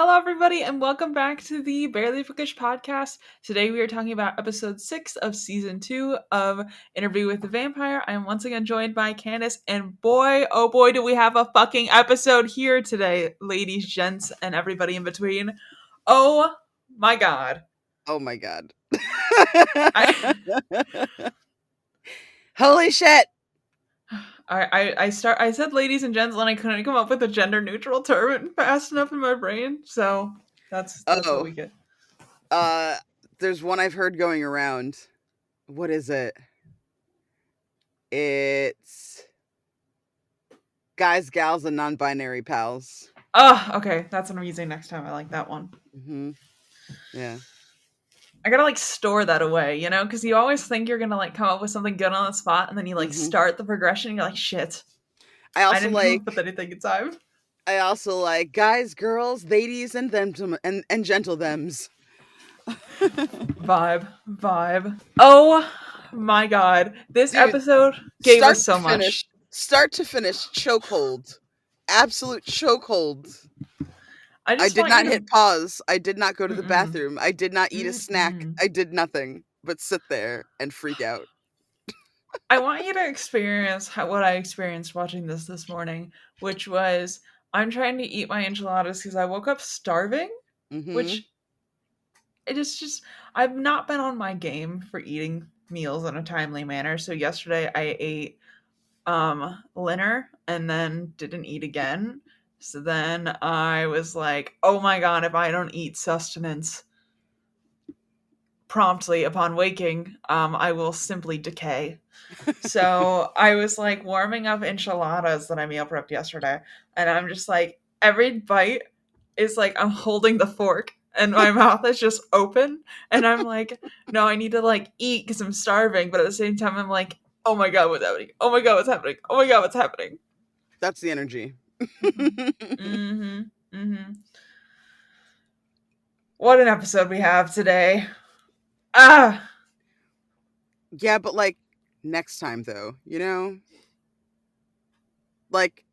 Hello, everybody, and welcome back to the Barely Bookish podcast. Today, we are talking about episode 6 of season 2 of Interview with the Vampire. I am once again joined by Candace, and boy, oh boy, do we have a fucking episode here today, ladies, gents, and everybody in between. Oh my god. Oh my god. I, Holy shit. I said ladies and gents, and I couldn't come up with a gender neutral term fast enough in my brain, so that's what we get. There's one I've heard going around. What is it? It's guys, gals, and non-binary pals. Oh, okay. That's what I'm using next time. I like that one. Mm-hmm. Yeah. I gotta store that away, because you always think you're gonna come up with something good on the spot, and then you start the progression, and you're like, shit. I didn't come up with anything in time. I also like guys, girls, ladies, and them and gentle thems. Vibe. Oh my god. This episode gave us so much. Start to finish, chokehold. Absolute chokehold. I did not hit pause. I did not go to the bathroom. I did not eat a snack. I did nothing but sit there and freak out. I want you to experience what I experienced watching this morning, which was I'm trying to eat my enchiladas because I woke up starving, which it is just I've not been on my game for eating meals in a timely manner. So yesterday I ate dinner and then didn't eat again. So then I was like, oh my god, if I don't eat sustenance promptly upon waking, I will simply decay. So I was like warming up enchiladas that I meal prepped yesterday, and I'm just like, every bite is like I'm holding the fork and my mouth is just open, and I'm like, no, I need to eat because I'm starving, but at the same time I'm like, oh my god, what's happening? Oh my god, what's happening? Oh my god, what's happening? That's the energy. What an episode we have today. Yeah, but next time though,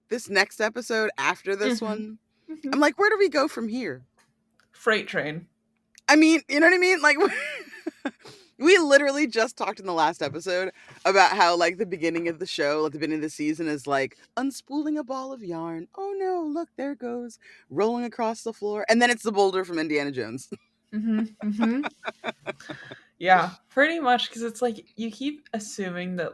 this next episode after this one, I'm like, where do we go from here? Freight train. I mean, you know what I mean? We literally just talked in the last episode about how the beginning of the show, the beginning of the season is unspooling a ball of yarn. Oh no, look, there it goes, rolling across the floor. And then it's the boulder from Indiana Jones. Yeah, pretty much, because it's you keep assuming that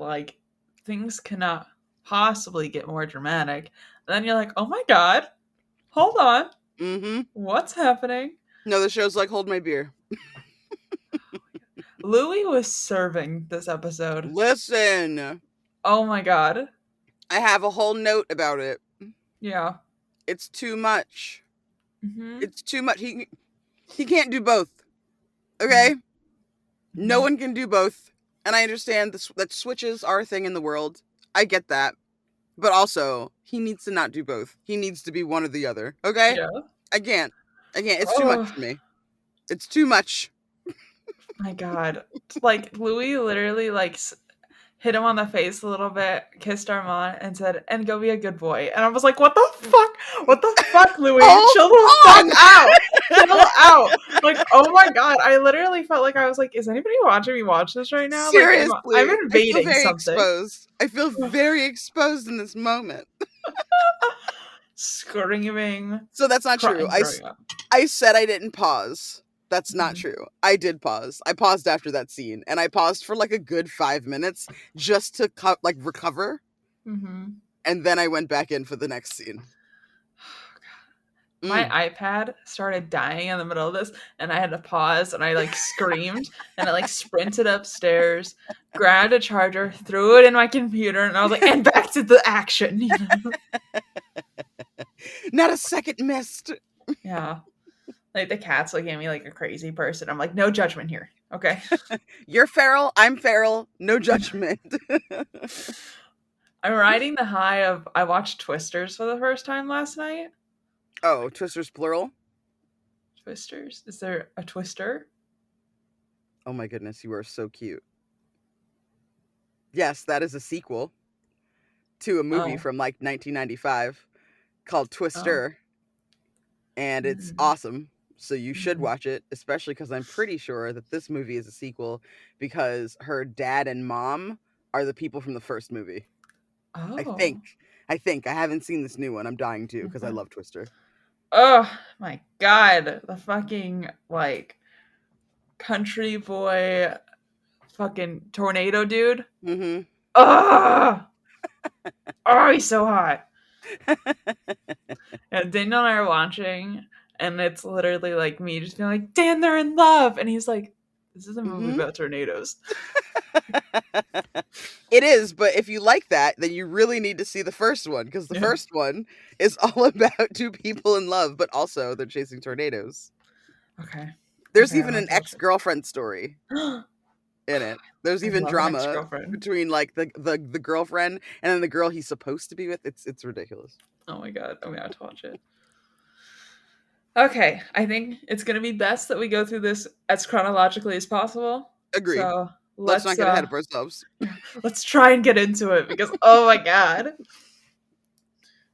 things cannot possibly get more dramatic. And then you're like, oh my god, hold on. What's happening? No, the show's like, hold my beer. Louis was serving this episode. Listen. Oh my god. I have a whole note about it. Yeah. It's too much. It's too much. He can't do both. Okay? No one can do both. And I understand that switches are a thing in the world. I get that. But also, he needs to not do both. He needs to be one or the other. Okay? Yeah. I can't. It's too much for me. It's too much. My god. Louis literally hit him on the face a little bit, kissed Armand, and said, and go be a good boy. And I was like, what the fuck? What the fuck, Louis? Chill the fuck out. Chill out. Oh my god. I literally felt like I was like, is anybody watching me watch this right now? Seriously. I'm invading something. Exposed. I feel very exposed in this moment. Screaming. So that's not true. I said I didn't pause. That's not true. I did pause. I paused after that scene, and I paused for a good 5 minutes just to recover. And then I went back in for the next scene. My iPad started dying in the middle of this, and I had to pause, and I screamed, and I sprinted upstairs, grabbed a charger, threw it in my computer, and I was like, and back to the action. Not a second missed. Yeah. The cat's looking at me like a crazy person. I'm like, no judgment here. Okay. You're feral. I'm feral. No judgment. I'm riding the high of, I watched Twisters for the first time last night. Oh, Twisters plural? Twisters? Is there a Twister? Oh my goodness, you are so cute. Yes, that is a sequel to a movie from 1995 called Twister. and it's Mm-hmm. awesome. So you should Mm-hmm. watch it, especially because I'm pretty sure that this movie is a sequel because her dad and mom are the people from the first movie. I think. Oh. I haven't seen this new one. I'm dying to because I Okay. love Twister. Oh my god. The fucking like country boy fucking tornado dude. Mhm. Oh, oh, he's so hot. And Daniel and I are watching, and it's literally like me just being like, Dan, they're in love. And he's like, this is a movie Mhm. about tornadoes. It is, but if you like that, then you really need to see the first one because the Yeah. first one is all about two people in love, but also they're chasing tornadoes. Okay. There's Okay, I'm even gonna an have to watch ex-girlfriend story it. in it. There's I even love an ex drama girlfriend. between like the girlfriend and then the girl he's supposed to be with. It's ridiculous. Oh my god, I'm gonna have to watch it. Okay, I think it's gonna be best that we go through this as chronologically as possible. Agree. So Let's not let's get ahead of ourselves. yeah, let's try and get into it because oh my god.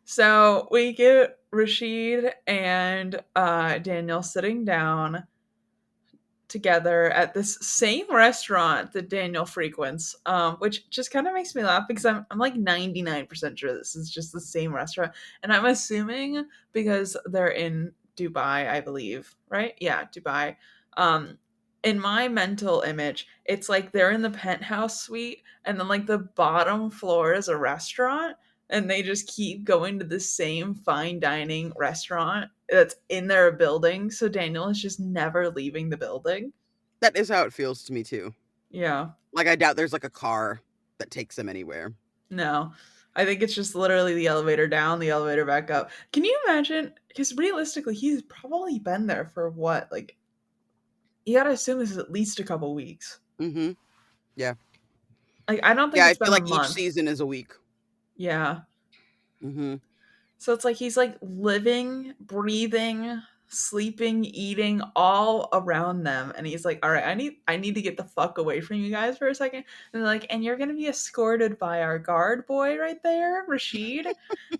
So we get Rashid and Daniel sitting down together at this same restaurant that Daniel frequents, which just kind of makes me laugh because I'm like 99% sure this is just the same restaurant. And I'm assuming because they're in Dubai, I believe, right? Yeah, Dubai. Um, in my mental image, it's like they're in the penthouse suite, and then like the bottom floor is a restaurant, and they just keep going to the same fine dining restaurant that's in their building. So Daniel is just never leaving the building. That is how it feels to me too. Yeah. Like I doubt there's like a car that takes him anywhere. No. I think it's just literally the elevator down, the elevator back up. Can you imagine? Because realistically, he's probably been there for what? Like, you gotta assume this is at least a couple weeks. Mhm. Yeah. Like, I don't think Yeah, I it's feel been a like each month. season is a week. Yeah. Mhm. So it's like he's like living, breathing, sleeping, eating all around them. And he's like, all right, I need to get the fuck away from you guys for a second. And they're like, and you're gonna be escorted by our guard boy right there, Rashid.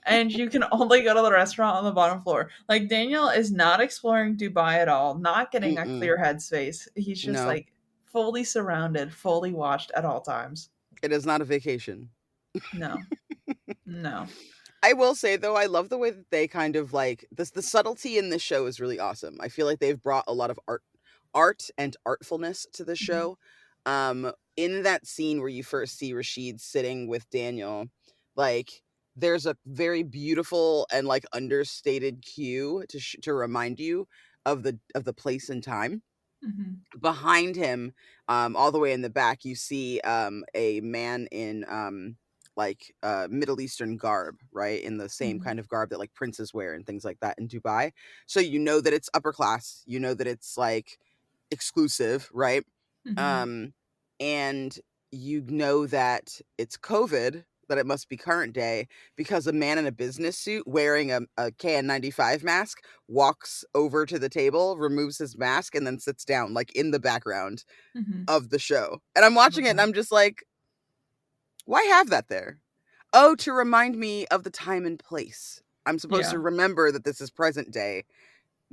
And you can only go to the restaurant on the bottom floor. Like Daniel is not exploring Dubai at all, not getting a Mm-mm. clear headspace. He's just No, like fully surrounded, fully watched at all times. it is not a vacation. No. No. I will say though, I love the way that they kind of like this. The subtlety in this show is really awesome. I feel like they've brought a lot of art and artfulness to the Mhm. show. In that scene where you first see Rashid sitting with Daniel, like there's a very beautiful and like understated cue to remind you of the place and time. Mhm. Behind him, all the way in the back, you see a man in like Middle Eastern garb, right? In the same Mhm. kind of garb that like princes wear and things like that in Dubai. So you know that it's upper class, you know that it's like exclusive, right? Mhm. Um, and you know that it's COVID, that it must be current day because a man in a business suit wearing a KN95 mask walks over to the table, removes his mask, and then sits down, like in the background Mhm. of the show. And I'm watching it and Okay. I'm just like, why have that there? Oh, to remind me of the time and place. I'm supposed to Yeah. remember that this is present day.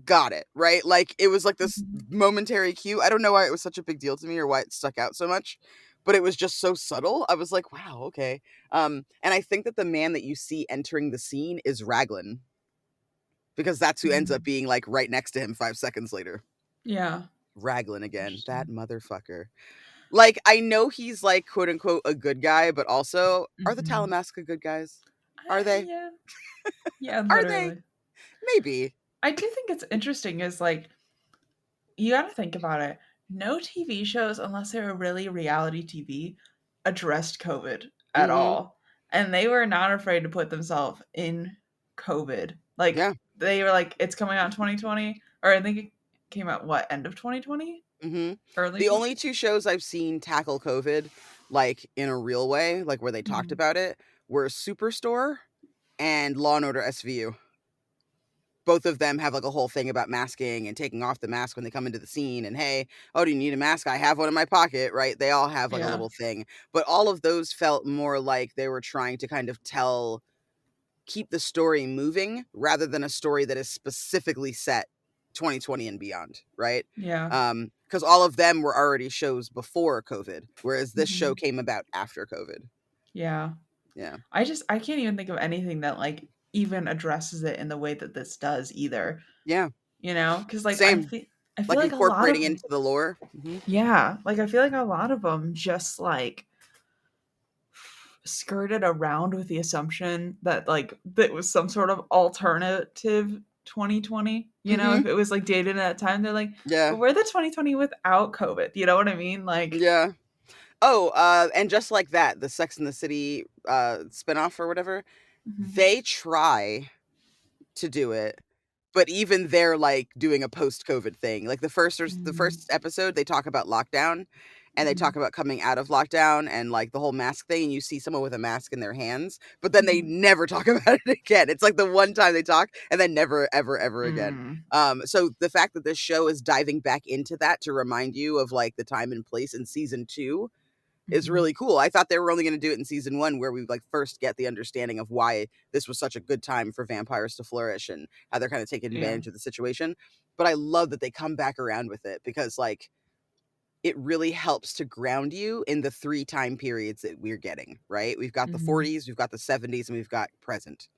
Got it, right? Like it was like this Mhm. momentary cue. I don't know why it was such a big deal to me or why it stuck out so much, but it was just so subtle. I was like, wow, okay. And I think that the man that you see entering the scene is Raglan because that's who ends up Mhm. being like right next to him 5 seconds later. Yeah. Raglan again, that Interesting. motherfucker. Like I know he's like quote unquote a good guy, but also are the Mhm. Talamasca good guys? Are they? Yeah. Yeah, Are they? literally. Maybe. I do think it's interesting is like you got to think about it. No TV shows unless they were really reality TV addressed COVID at Mm-hmm. all. And they were not afraid to put themselves in COVID. Like Yeah. they were like it's coming out in 2020 or I think it came out what end of 2020? Mm-hmm. Early The 20. only two shows I've seen tackle COVID like in a real way, like where they talked Mhm. about it, were Superstore and Law and Order SVU. Both of them have like a whole thing about masking and taking off the mask when they come into the scene and hey, oh, do you need a mask? I have one in my pocket, right? They all have like a Yeah. little thing. But all of those felt more like they were trying to kind of tell keep the story moving rather than a story that is specifically set 2020 and beyond, right? Yeah. Because all of them were already shows before COVID, whereas this show Mhm. came about after COVID. Yeah. Yeah. I can't even think of anything that like even addresses it in the way that this does either. Yeah. You know, because like Same. I feel Like like a lot incorporating of them, into the lore. yeah, like I feel like a lot of them just like skirted around with the assumption that like that was some sort of alternative 2020. You know, Mm-hmm. if it was like dated at that time, they're like, Yeah. but we're the 2020 without COVID. You know what I mean? Like, Yeah. Oh, and just like that, the Sex and the City spinoff or whatever, mhm, they try to do it, but even they're like doing a post-COVID thing. Like the mhm, first episode, they talk about lockdown and they talk mhm, about coming out of lockdown and like the whole mask thing. And you see someone with a mask in their hands, but then they mhm, never talk about it again. It's like the one time they talk and then never, ever, ever again. mm, So the fact that this show is diving back into that to remind you of like the time and place in season 2 is mhm. really cool. I thought they were only going to do it in season 1 where we like first get the understanding of why this was such a good time for vampires to flourish and how they're kind of taking Yeah. advantage of the situation. But I love that they come back around with it because like it really helps to ground you in the 3 time periods that we're getting, right? We've got the Mhm. 40s, we've got the 70s, and we've got present.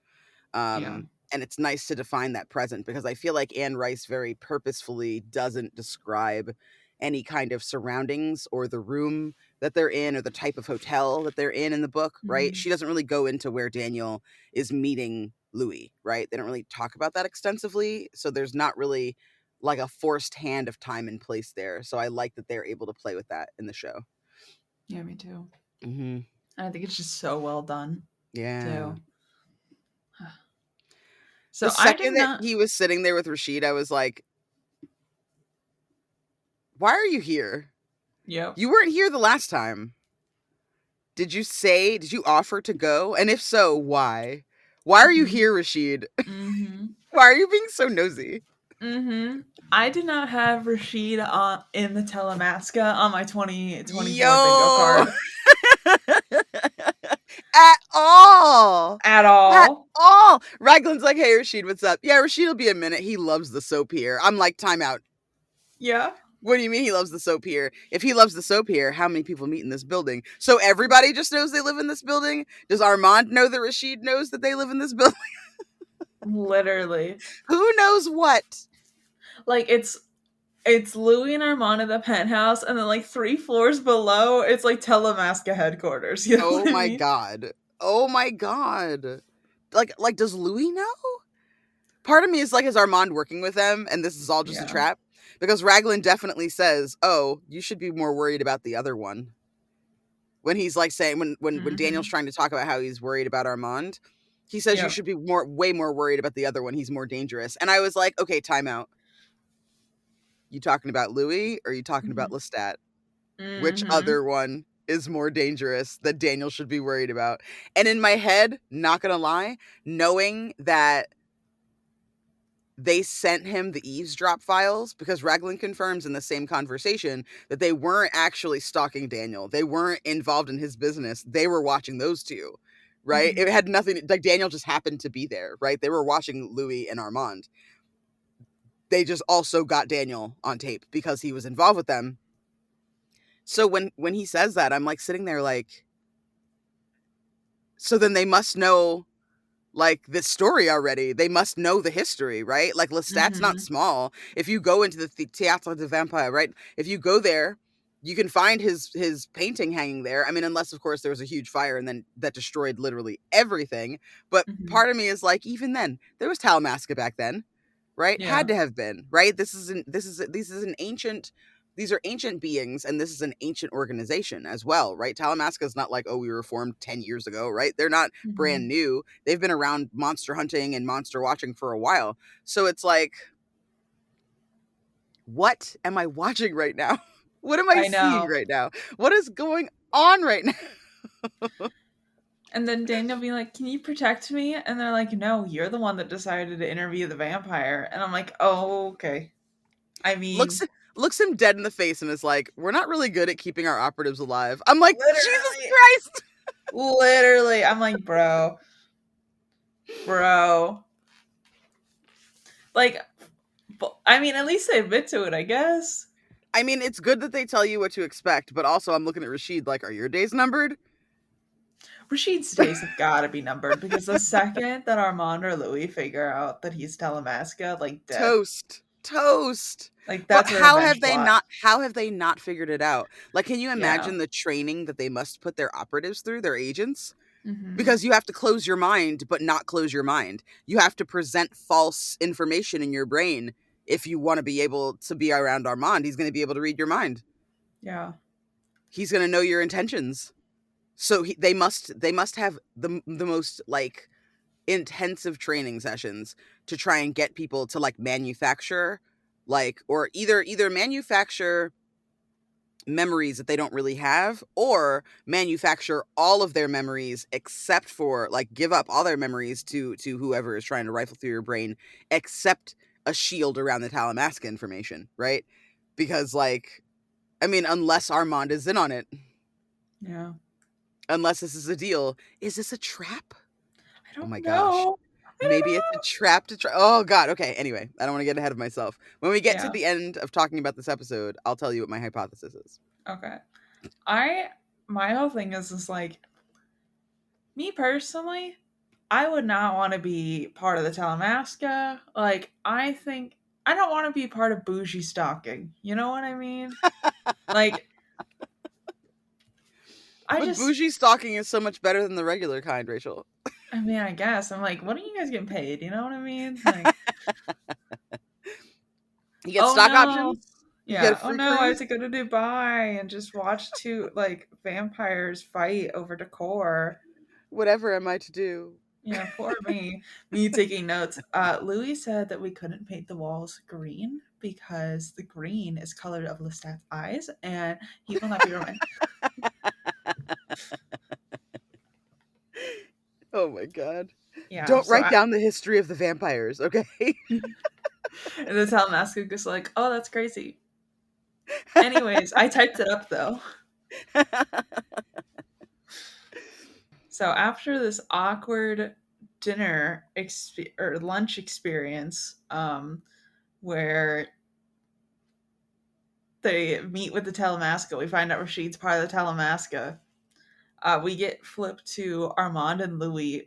Yeah. And it's nice to define that present because I feel like Anne Rice very purposefully doesn't describe any kind of surroundings or the room that they're in or the type of hotel that they're in the book, right? Mhm. She doesn't really go into where Daniel is meeting Louis, right? They don't really talk about that extensively. So there's not really like a forced hand of time and place there. So I like that they're able to play with that in the show. Yeah, me too. Hmm. And I think it's just so well done Yeah. too. The So I did second that not. he was sitting there with Rashid, I was like, why are you here? Yep. You weren't here the last time. Did you offer to go? And if so, why? Why are you Mhm. here, Rashid? Mhm. Why are you being so nosy? Mhm. I did not have Rashid in the Telemasca on my 2024 bingo Yo! card At all. at At all. all. Raglan's like, hey, Rashid, what's up? Yeah, Rashid will be a minute. He loves the soap here. I'm like, time out. Yeah. What do you mean he loves the soap here? If he loves the soap here, how many people meet in this building? So everybody just knows they live in this building? Does Armand know that Rashid knows that they live in this building? Literally. Who knows what? Like it's Louis and Armand in the penthouse, and then like 3 floors below, it's like Telemasca headquarters. You know Oh what I my mean? god. Oh my god. Like does Louis know? Part of me is like, is Armand working with them and this is all just a Yeah. trap? Because Raglan definitely says, "Oh, you should be more worried about the other one." When he's like saying when Daniel's Mhm. trying to talk about how he's worried about Armand, he says you Yep. should be way more worried about the other one. He's more dangerous. And I was like, "Okay, time out. You talking about Louis or are you talking about Mhm. Lestat? Which Mhm. other one is more dangerous that Daniel should be worried about?" And in my head, not gonna lie, knowing that they sent him the eavesdrop files because Raglan confirms in the same conversation that they weren't actually stalking Daniel. They weren't involved in his business. They were watching those two, right? Mhm. It had nothing, like Daniel just happened to be there, right? They were watching Louis and Armand. They just also got Daniel on tape because he was involved with them. So when he says that, I'm like sitting there like, so then they must know like this story already. They must know the history, right? Like Lestat's not Mhm. small. If you go into the Théâtre de Vampire, right? If you go there, you can find his painting hanging there. I mean, unless of course there was a huge fire and then that destroyed literally everything. But Mhm. part of me is like, even then, there was Talamasca back then, right? Had Yeah. to have been, right? This is an ancient, these are ancient beings and this is an ancient organization as well, right? Talamasca is not like, oh, we were formed 10 years ago, right? They're not brand Mhm. new. They've been around monster hunting and monster watching for a while. So it's like, what am I watching right now? What am I I seeing know. right now? What is going on right now? And then Daniel being like, "Can you protect me?" And they're like, "No, you're the one that decided to interview the vampire." And I'm like, "Oh, okay." I looks mean, looks him dead in the face and is like, we're not really good at keeping our operatives alive. I'm like, Jesus literally, Christ. literally, I'm like, bro. Bro. Like, I mean, at least they admit to it, I guess. I mean, it's good that they tell you what to expect, but also I'm looking at Rashid like, are your days numbered? Rashid's days have got to be numbered because the second that Armand or Louis figure out that he's Telemasca, like death. Toast. Toast. Like But that's a revenge plot. how have they not figured it out? Like, can you Yeah. imagine the training that they must put their operatives through, their agents? Mm-hmm. Because you have to close your mind, but not close your mind. You have to present false information in your brain if you want to be able to be around Armand. He's going to be able to read your mind. Yeah. He's going to know your intentions. So they must have the most like intensive training sessions to try and get people to like manufacture like or either manufacture memories that they don't really have or manufacture all of their memories except for like give up all their memories to whoever is trying to rifle through your brain except a shield around the Talamasca information, right? Because like I mean unless Armand is in on it, Yeah. unless this is a deal, is this a trap? I Oh my don't gosh. know. I don't Maybe it's a know. trap to try. Oh God. Okay. Anyway, I don't want to get ahead of myself. When we get to Yeah. the end of talking about this episode, I'll tell you what my hypothesis is. Okay. I my whole thing is like me personally, I would not want to be part of the Talamasca. Like I think I don't want to be part of bougie stalking. You know what I mean? Like I But just bougie stalking is so much better than the regular kind, Rachel. I mean, I guess I'm like, what are you guys getting paid? You know what I mean? Like, You get oh stock no. options. You get a Yeah. Oh free no, I have cruise. to go to Dubai and just watch two like vampires fight over decor. Whatever am I to do? Yeah, poor me. Me taking notes. Louis said that we couldn't paint the walls green because the green is color of Lestat's eyes, and he will not be reminded. Oh my God. Yeah, Don't so write down the history of the vampires, okay? and the Talmasca is like, oh, that's crazy. Anyways, I typed it up though. So after this awkward or lunch experience, where they meet with the Talamasca, we find out Rashid's part of the Talamasca. We get flipped to Armand and Louis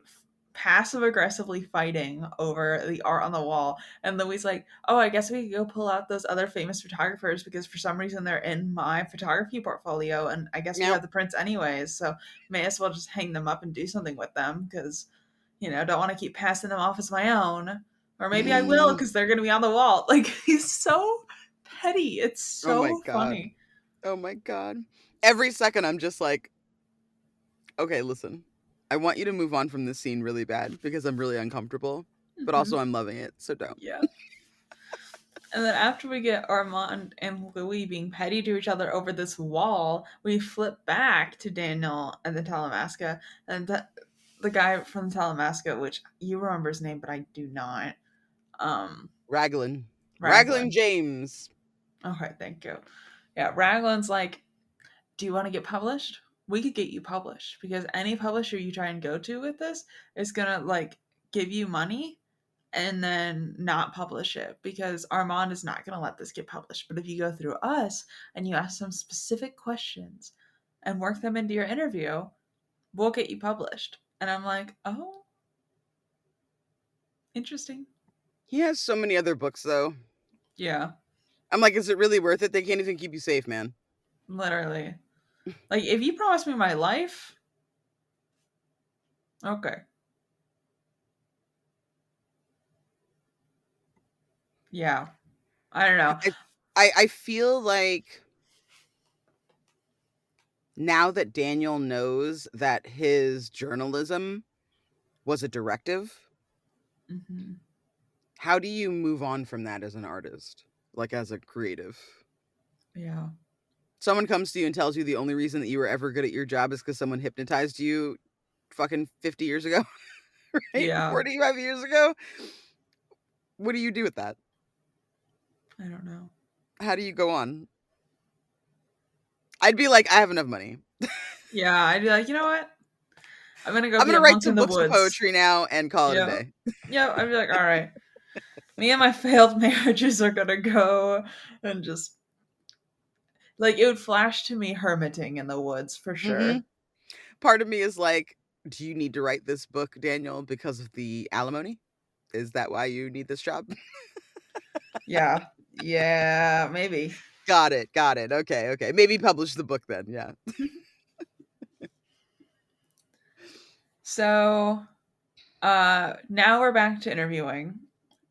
passive aggressively fighting over the art on the wall. And Louis like, oh, I guess we could go pull out those other famous photographers because for some reason they're in my photography portfolio. And I guess we Now, have the prints anyways. So may as well just hang them up and do something with them because, don't want to keep passing them off as my own. Or maybe I will oh because they're going to be on the wall. Like, he's so petty. It's my so God. funny. Oh my God. Every second I'm just like, okay, listen. I want you to move on from this scene really bad because I'm really uncomfortable, but Hmm. also I'm loving it. So don't. Yeah. And then after we get Armand and Louis being petty to each other over this wall, we flip back to Daniel and the Talamasca. And the guy from the Talamasca, which you remember his name, but I do not. Raglan. Raglan Raglan. James. Okay, thank you. Yeah, Raglan's like, do you want to get published? We could get you published because any publisher you try and go to with this is gonna like give you money and then not publish it because Armand is not going to let this get published. But if you go through us and you ask some specific questions and work them into your interview, we'll get you published. And I'm like, oh, interesting. He has so many other books though. Yeah, I'm like, is it really worth it? They can't even keep you safe, man. literally. Like, if you promise me my life, okay. Yeah, I don't know. I I feel like now that Daniel knows that his journalism was a directive, Hmm. how do you move on from that as an artist? Like as a creative? Yeah, Someone comes to you and tells you the only reason that you were ever good at your job is because someone hypnotized you fucking 50 years ago, right? yeah. 45 years ago. What do you do with that? I don't know. How do you go on? I'd be like, I have enough money. Yeah, I'd be like, you know what? I'm gonna go I'm be gonna a write monk in some the books of woods. poetry now and call it a Yeah. day. Yeah, I'd be like, all right, me and my failed marriages are gonna go and just like it would flash to me hermiting in the woods for Hmm. sure. Part of me is like, do you need to write this book, Daniel, because of the alimony? Is that why you need this job? Yeah. Yeah, maybe. Got it. Got it. Okay. Okay. Maybe publish the book then. Yeah. So now we're back to interviewing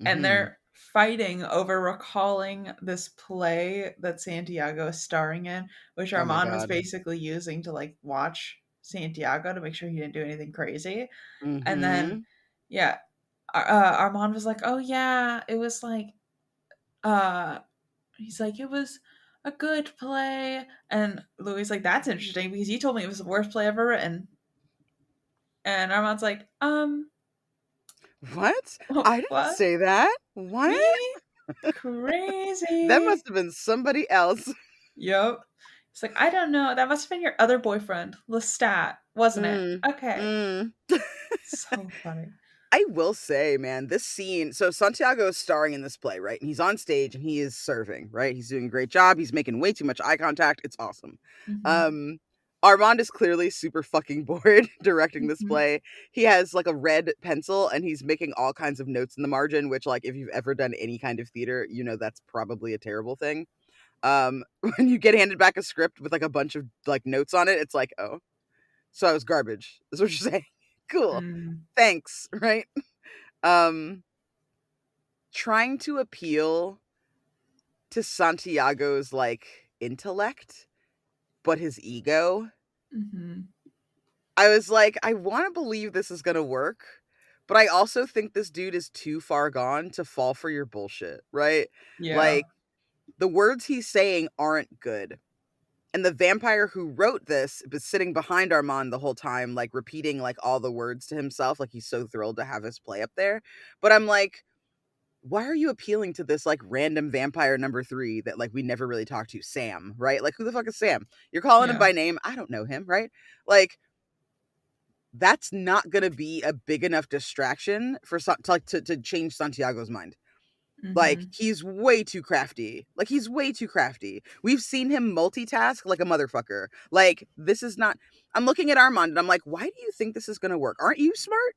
and Hmm. they're fighting over recalling this play that Santiago is starring in, which Oh my Armand was god. basically using to like watch Santiago to make sure he didn't do anything crazy. And then Hmm. yeah, Armand was like, "Oh yeah, it was like uh he's like it was a good play." And Louis like, "That's interesting because you told me it was the worst play ever written." And Armand's like, What? I didn't what? say that. What? Me? That Crazy. must have been somebody else. Yep. It's like, I don't know. That must have been your other boyfriend, Lestat, wasn't it? Mm. Okay. Mm. So funny. I will say, man, this scene. So Santiago is starring in this play, right? And he's on stage and he is serving, right? He's doing a great job. He's making way too much eye contact. It's awesome. Hmm. Um, Armand is clearly super fucking bored directing this Hmm. play. He has like a red pencil and he's making all kinds of notes in the margin, which, like, if you've ever done any kind of theater, you know that's probably a terrible thing. When you get handed back a script with like a bunch of like notes on it, it's like, oh, so I was garbage. Is what you're saying. Cool. Mm. Thanks, right? Um, Trying to appeal to Santiago's like intellect, but his ego. Hmm. I was like, I want to believe this is gonna work, but I also think this dude is too far gone to fall for your bullshit, right? Yeah. Like, the words he's saying aren't good. And the vampire who wrote this was sitting behind Armand the whole time, like repeating like all the words to himself, like he's so thrilled to have his play up there. But I'm like, why are you appealing to this like random vampire number three that like we never really talked to? Sam, right? Like, who the fuck is Sam? You're calling him Yeah. by name. I don't know him, right? Like, that's not gonna be a big enough distraction for to change Santiago's mind. Like, Hmm. he's way too crafty. Like, he's way too crafty. We've seen him multitask like a motherfucker. Like, this is not. I'm looking at Armand and I'm like, why do you think this is gonna work? Aren't you smart?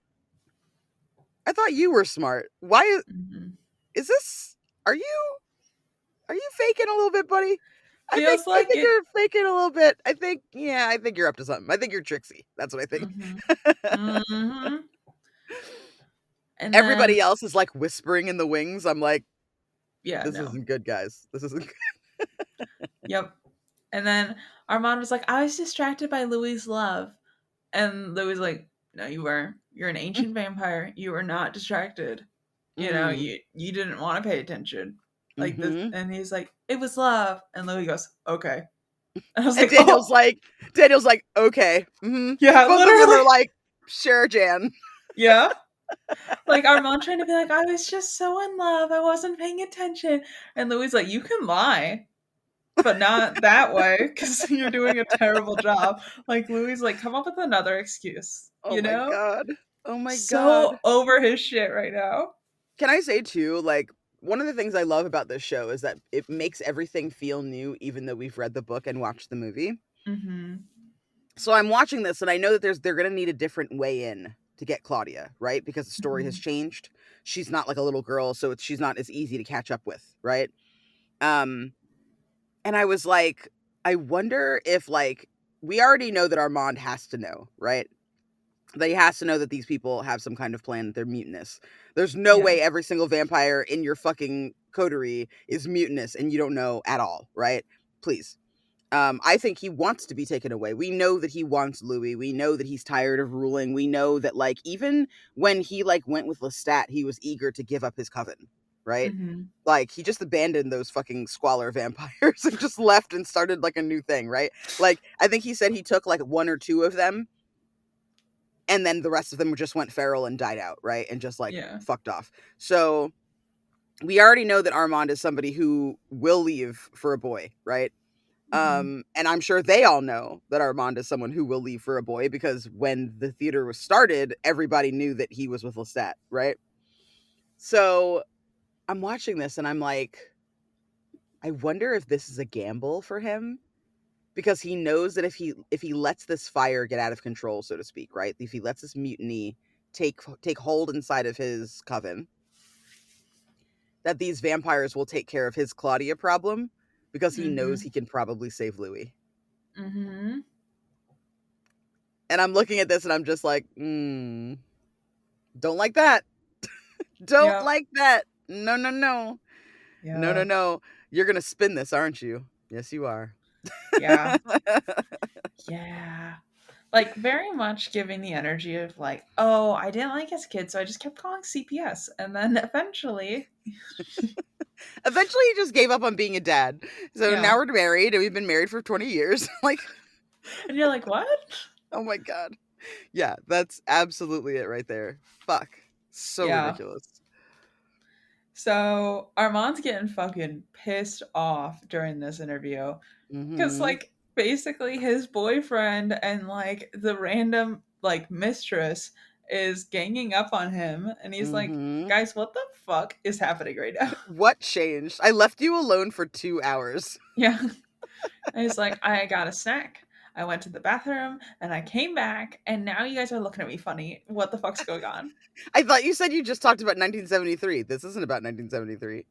I thought you were smart. Why Hmm. is this? Are you faking a little bit, buddy? Feels I like think it. you're faking a little bit. I think you're up to something. I think you're tricksy. That's what I think. Hmm. Hmm. And then, Everybody else is like whispering in the wings. I'm like, yeah, this no. isn't good, guys. This isn't good. Yep. And then Armand was like, I was distracted by Louis' love. And Louis like, no, you weren't. You're an ancient vampire. You were not distracted. Mm. You didn't want to pay attention. Like this, Mm-hmm. and he's like, it was love. And Louis goes, okay. And I was And like, oh, Daniel's like, okay. Mm-hmm. yeah, Both of them literally. are like, sure, Jan. Yeah. Like Armand trying to be like, I was just so in love. I wasn't paying attention. And Louis like, you can lie, but not that way because you're doing a terrible job. Like Louis like, come up with another excuse, Oh my god. Oh my god. So over his shit right now. Can I say too, like, one of the things I love about this show is that it makes everything feel new, even though we've read the book and watched the movie. Mm-hmm. So I'm watching this and I know that they're gonna need a different way in to get Claudia, right? Because the story has Mm-hmm. changed. She's not like a little girl, so she's not as easy to catch up with, right? Um, and I was like, I wonder if, like, we already know that Armand has to know, right? That he has to know that these people have some kind of plan. They're mutinous. There's no Yeah. way every single vampire in your fucking coterie is mutinous and you don't know at all, right? Please. I think he wants to be taken away. We know that he wants Louis. We know that he's tired of ruling. We know that, like, even when he like went with Lestat, he was eager to give up his coven, right? Mm-hmm. Like, he just abandoned those fucking squalor vampires and just left and started like a new thing, right? Like, I think he said he took like one or two of them and then the rest of them just went feral and died out, right? And just like Yeah. fucked off. So we already know that Armand is somebody who will leave for a boy, right? And I'm sure they all know that Armand is someone who will leave for a boy, because when the theater was started, everybody knew that he was with Lestat, right? So I'm watching this and I'm like, I wonder if this is a gamble for him, because he knows that if he lets this fire get out of control, so to speak, right? If he lets this mutiny take hold inside of his coven, that these vampires will take care of his Claudia problem, because he knows he can probably save Louis. And I'm looking at this and I'm just like, don't like that. Don't like that. No, no, no. No, no, no. You're going to spin this, aren't you? Yes, you are. Yeah. Yeah. Like, very much giving the energy of, like, oh, I didn't like his kid, so I just kept calling CPS. And then eventually. Eventually, he just gave up on being a dad. So now we're married, and we've been married for 20 years. Like, and you're like, what? Oh my God. Yeah, that's absolutely it right there. Fuck. So ridiculous. So Armand's getting fucking pissed off during this interview. Because, like, basically his boyfriend and, like, the random, like, mistress is ganging up on him. And he's like, guys, what the fuck is happening right now? What changed? I left you alone for 2 hours. Yeah. And he's like, I got a snack. I went to the bathroom and I came back, and now you guys are looking at me funny. What the fuck's going on? I thought you said you just talked about 1973. This isn't about 1973.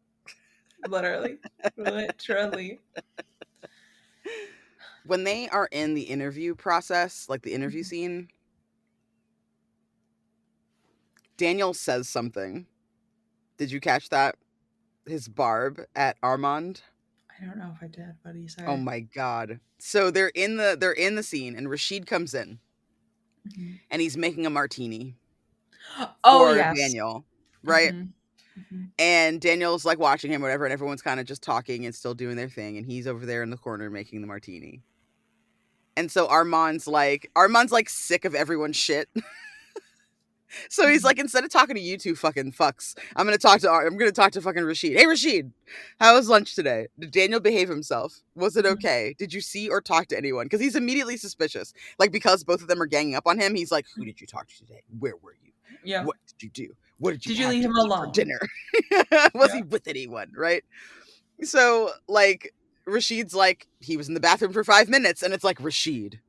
Literally. Literally. When they are in the interview process, like the interview scene, Daniel says something. Did you catch that? His barb at Armand. I don't know if I did. What did he say? Oh my God. So they're in the scene, and Rashid comes in, and he's making a martini for Daniel, right? And Daniel's like watching him, whatever, and everyone's kind of just talking and still doing their thing, and he's over there in the corner making the martini. And so Armand's like sick of everyone's shit. So he's like, instead of talking to you two fucking fucks, I'm gonna talk to fucking Rashid. Hey Rashid, how was lunch today? Did Daniel behave himself? Was it okay? Did you see or talk to anyone? Because he's immediately suspicious. Like, because both of them are ganging up on him, he's like, who did you talk to today? Where were you? Yeah. What did you do? What did you leave him alone for dinner? Was he with anyone? Right? So like Rashid's like, he was in the bathroom for 5 minutes, and it's like, Rashid,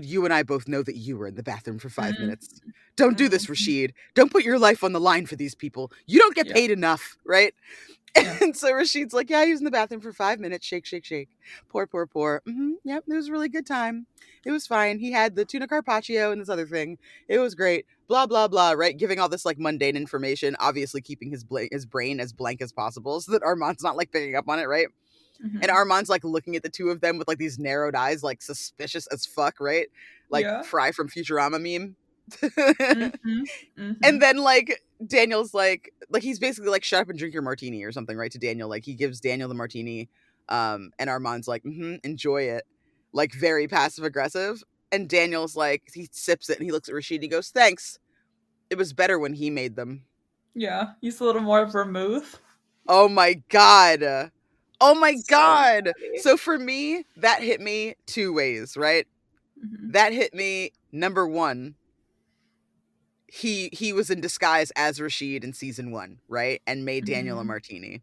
you and I both know that you were in the bathroom for 5 minutes. Don't do this, Rashid. Don't put your life on the line for these people. You don't get paid enough, right? And so Rashid's like, yeah, he was in the bathroom for 5 minutes. Shake, shake, shake. Pour, pour, pour. Yep, it was a really good time. It was fine. He had the tuna carpaccio and this other thing. It was great. Blah, blah, blah, right? Giving all this, like, mundane information, obviously keeping his brain as blank as possible so that Armand's not, like, picking up on it, right? And Armand's like looking at the two of them with like these narrowed eyes, like suspicious as fuck, right? Like Fry from Futurama meme. And then like Daniel's like he's basically like, shut up and drink your martini or something, right? To Daniel, like he gives Daniel the martini, and Armand's like, enjoy it, like very passive aggressive. And Daniel's like, he sips it and he looks at Rashid and he goes, thanks. It was better when he made them. Yeah, he's a little more vermouth. Oh my God. Oh my God. So for me, that hit me 2 ways, right? That hit me, number one, he was in disguise as Rashid in season 1, right? And made Daniel a martini.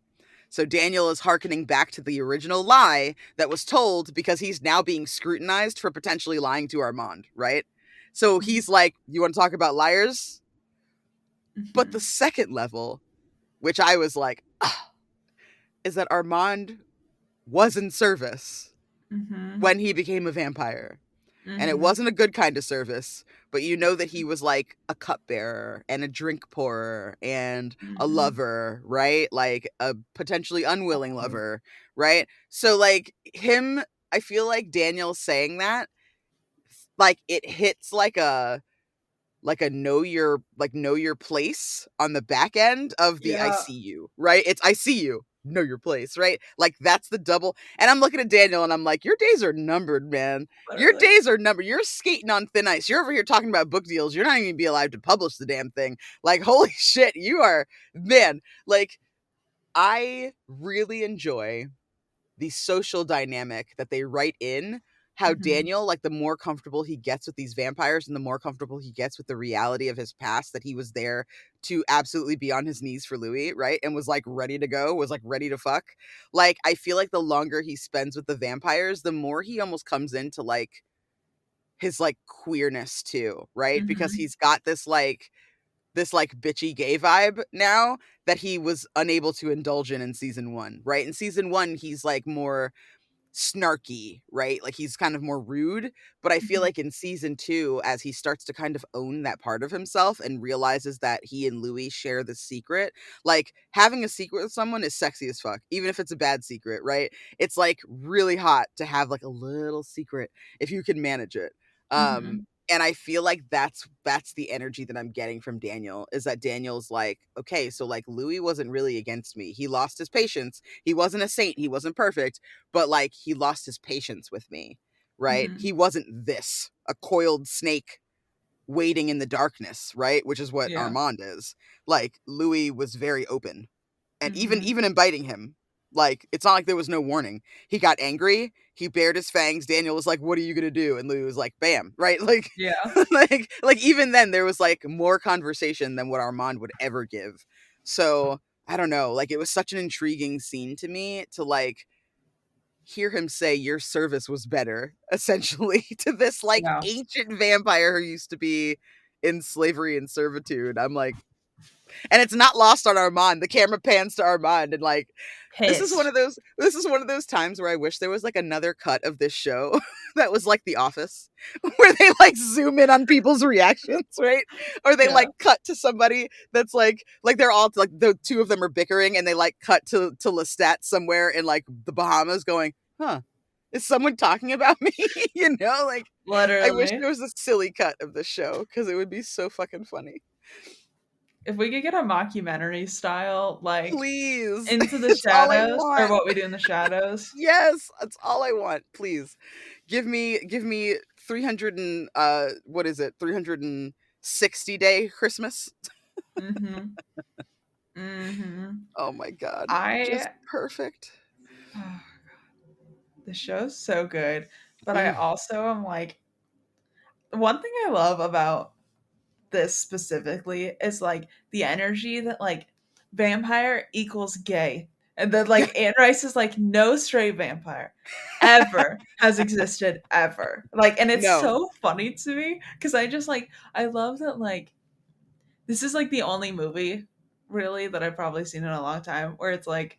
So Daniel is hearkening back to the original lie that was told, because he's now being scrutinized for potentially lying to Armand, right? So he's like, you want to talk about liars? But the second level, which I was like, is that Armand was in service when he became a vampire. And it wasn't a good kind of service, but you know that he was like a cupbearer and a drink pourer and a lover, right? Like a potentially unwilling lover, right? So like him, I feel like Daniel saying that, like it hits like a know your place on the back end of the I see you, right? It's I see you, know your place, right? Like that's the double. And I'm looking at Daniel and I'm like, your days are numbered, man. Literally. Your days are numbered. You're skating on thin ice. You're over here talking about book deals. You're not even gonna be allowed to publish the damn thing. Like, holy shit, you are, man. Like, I really enjoy the social dynamic that they write in, how Mhm. Daniel, like, the more comfortable he gets with these vampires and the more comfortable he gets with the reality of his past, that he was there to absolutely be on his knees for Louis, right? And was like ready to go, was like ready to fuck. Like, I feel like the longer he spends with the vampires, the more he almost comes into like his like queerness too, right? Because Mhm. he's got this like bitchy gay vibe now that he was unable to indulge in season 1, right? In season 1, he's like more snarky, right? Like he's kind of more rude. But I feel Mhm. like in season 2, as he starts to kind of own that part of himself and realizes that he and Louis share the secret, like having a secret with someone is sexy as fuck, even if it's a bad secret, right? It's like really hot to have like a little secret if you can manage it. Mhm. And I feel like that's the energy that I'm getting from Daniel, is that Daniel's like, okay, so like Louis wasn't really against me. He lost his patience. He wasn't a saint. He wasn't perfect, but like he lost his patience with me, right? Mhm. He wasn't a coiled snake waiting in the darkness, right? Which is what Yeah. Armand is. Like Louis was very open, and Mhm. even in biting him, like it's not like there was no warning. He got angry, he bared his fangs. Daniel was like, "What are you gonna do?" And Louis was like, "Bam!" Right? Like, Yeah. like even then there was like more conversation than what Armand would ever give. So I don't know. Like it was such an intriguing scene to me to like hear him say your service was better, essentially, to this like Yeah. ancient vampire who used to be in slavery and servitude. I'm like, and it's not lost on Armand. The camera pans to Armand, and like Pissed. this is one of those times where I wish there was like another cut of this show that was like The Office, where they like zoom in on people's reactions, right? Or they Yeah. like cut to somebody that's like they're all like the two of them are bickering, and they like cut to Lestat somewhere in like the Bahamas going, huh, is someone talking about me? You know, like I wish Literally. there was a silly cut of the show because it would be so fucking funny. If we could get a mockumentary style, like Please. Into the It's all I Shadows or want. What We Do in the Shadows. Yes, that's all I want. Please. Give me 300 and what is it? 360-day Christmas. Mhm. Mhm. Oh my god. Just I perfect. the show's so good, but I Mm. also am like one thing I love about this specifically is like the energy that like vampire equals gay. And then Yeah, like Anne Rice is like no straight vampire ever has existed ever. Like and it's no. so funny to me because I just like I love that like this is like the only movie really that I've probably seen in a long time where it's like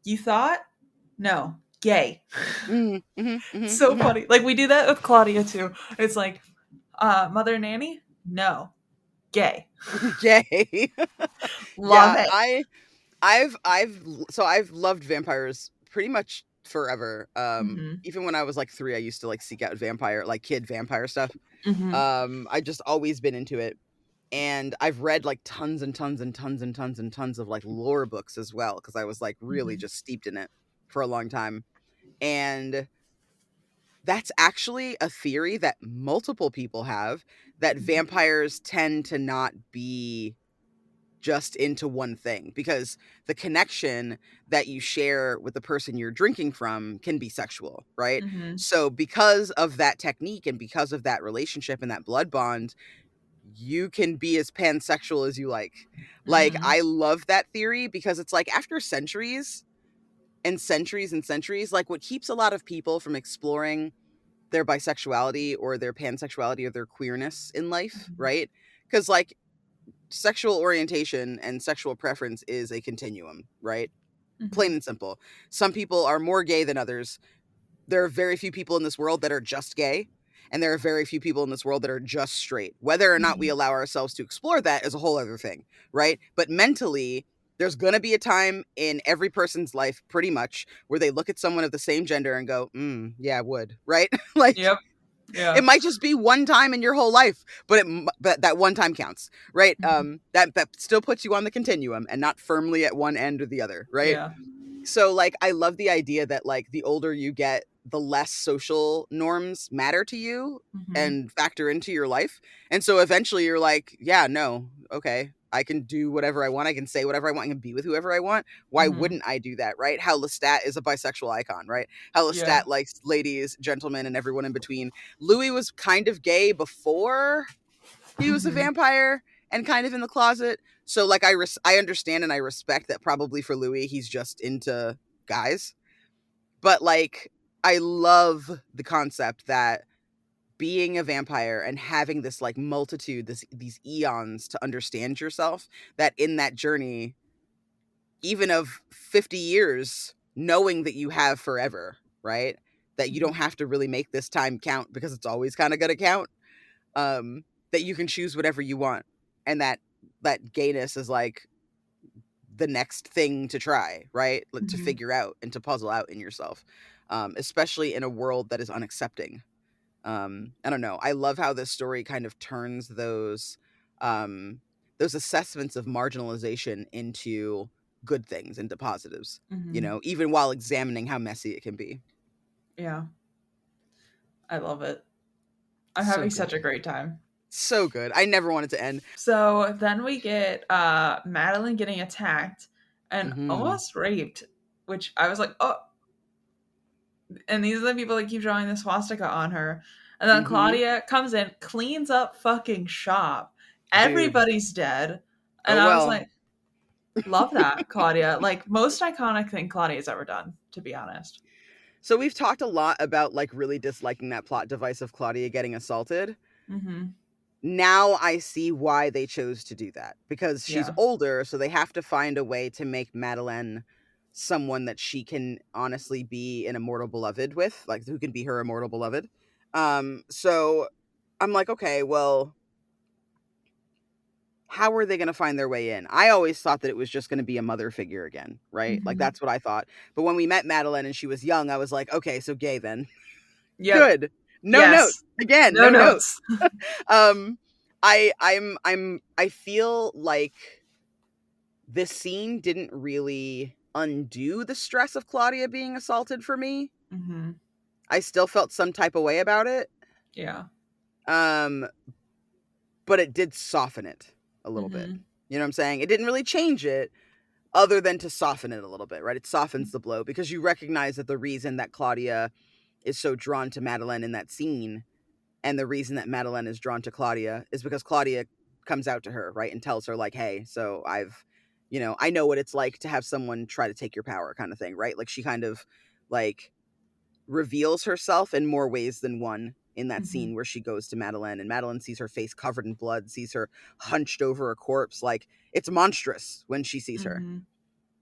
you thought no gay. Mm, mhm, It's mhm, so mhm. funny. Like we do that with Claudia too. It's like mother nanny no gay. Yay. Love Yeah, it. I've loved vampires pretty much forever. Mhm. Even when I was like 3, I used to like seek out vampire like kid vampire stuff. Mhm. I just always been into it. And I've read like tons and tons and tons and tons and tons of like lore books as well because I was like really Mhm. just steeped in it for a long time. And that's actually a theory that multiple people have, that Mhm. vampires tend to not be just into one thing, because the connection that you share with the person you're drinking from can be sexual, right? Mhm. So because of that technique and because of that relationship and that blood bond, you can be as pansexual as you like. Like, Mhm. I love that theory because it's like after centuries and centuries and centuries, like what keeps a lot of people from exploring their bisexuality or their pansexuality or their queerness in life, Mhm. right? Because like sexual orientation and sexual preference is a continuum, right? Plain Mhm. and simple. Some people are more gay than others. There are very few people in this world that are just gay, and there are very few people in this world that are just straight. Whether or not we Mhm. allow ourselves to explore that is a whole other thing, right? But mentally, there's going to be a time in every person's life, pretty much, where they look at someone of the same gender and go, yeah, I would, right? Like, Yep. it Yeah. might just be one time in your whole life, but but that one time counts, right? Mhm. That still puts you on the continuum and not firmly at one end or the other, right? Yeah. So like I love the idea that like the older you get, the less social norms matter to you Mhm. and factor into your life. And so eventually you're like, yeah, no, okay. I can do whatever I want. I can say whatever I want. I can be with whoever I want. Why Mhm. wouldn't I do that, right? How Lestat is a bisexual icon, right? How Lestat Yeah. likes ladies, gentlemen, and everyone in between. Louis was kind of gay before he was a Mhm. vampire and kind of in the closet. So like I understand and I respect that probably for Louis he's just into guys. But like I love the concept that being a vampire and having this like multitude these eons to understand yourself, that in that journey even of 50 years, knowing that you have forever, right? That you don't Mhm. have to really make this time count because it's always kind of going to count. That you can choose whatever you want, and that gayness is like the next thing to try, right? Like, to Mhm. figure out and to puzzle out in yourself, especially in a world that is unaccepting. I don't know. I love how this story kind of turns those assessments of marginalization into good things, into positives. Mhm. Even while examining how messy it can be. Yeah. I love it. I'm So having good, such a great time. so good. I never want it to end. So then we get Madeline getting attacked and Hmm. almost raped, which I was like, oh, and these are the people that keep drawing the swastika on her. And then Hmm. Claudia comes in, cleans up fucking shop. Dude. Everybody's dead. And Oh I was well. like, love that, Claudia. Like, most iconic thing Claudia's ever done, to be honest. So we've talked a lot about like really disliking that plot device of Claudia getting assaulted. Mm-hmm. Now I see why they chose to do that, because she's Yeah. older, so they have to find a way to make Madeline someone that she can honestly be an immortal beloved with, like who can be her immortal beloved. So I'm like, okay, well, how are they going to find their way in? I always thought that it was just going to be a mother figure again, right? Like Mm-hmm. that's what I thought. But when we met Madeline and she was young, I was like, okay, so gay then. Yep. Good. No notes. Yes. Again, No no notes. notes. um I feel like this scene didn't really undo the stress of Claudia being assaulted for me. Mm-hmm. I still felt some type of way about it. Yeah. Um but it did soften it a little bit. Mm-hmm. You know what I'm saying? It didn't really change it other than to soften it a little bit, right? It softens the blow because you recognize that the reason that Claudia is so drawn to Madeline in that scene, and the reason that Madeline is drawn to Claudia, is because Claudia comes out to her, right? And tells her, like, hey, so I know what it's like to have someone try to take your power, kind of thing, right? Like, she kind of, like, reveals herself in more ways than one in that Mm-hmm. scene where she goes to Madeline, and Madeline sees her face covered in blood, sees her hunched over a corpse. Like, it's monstrous when she sees her. Mm-hmm.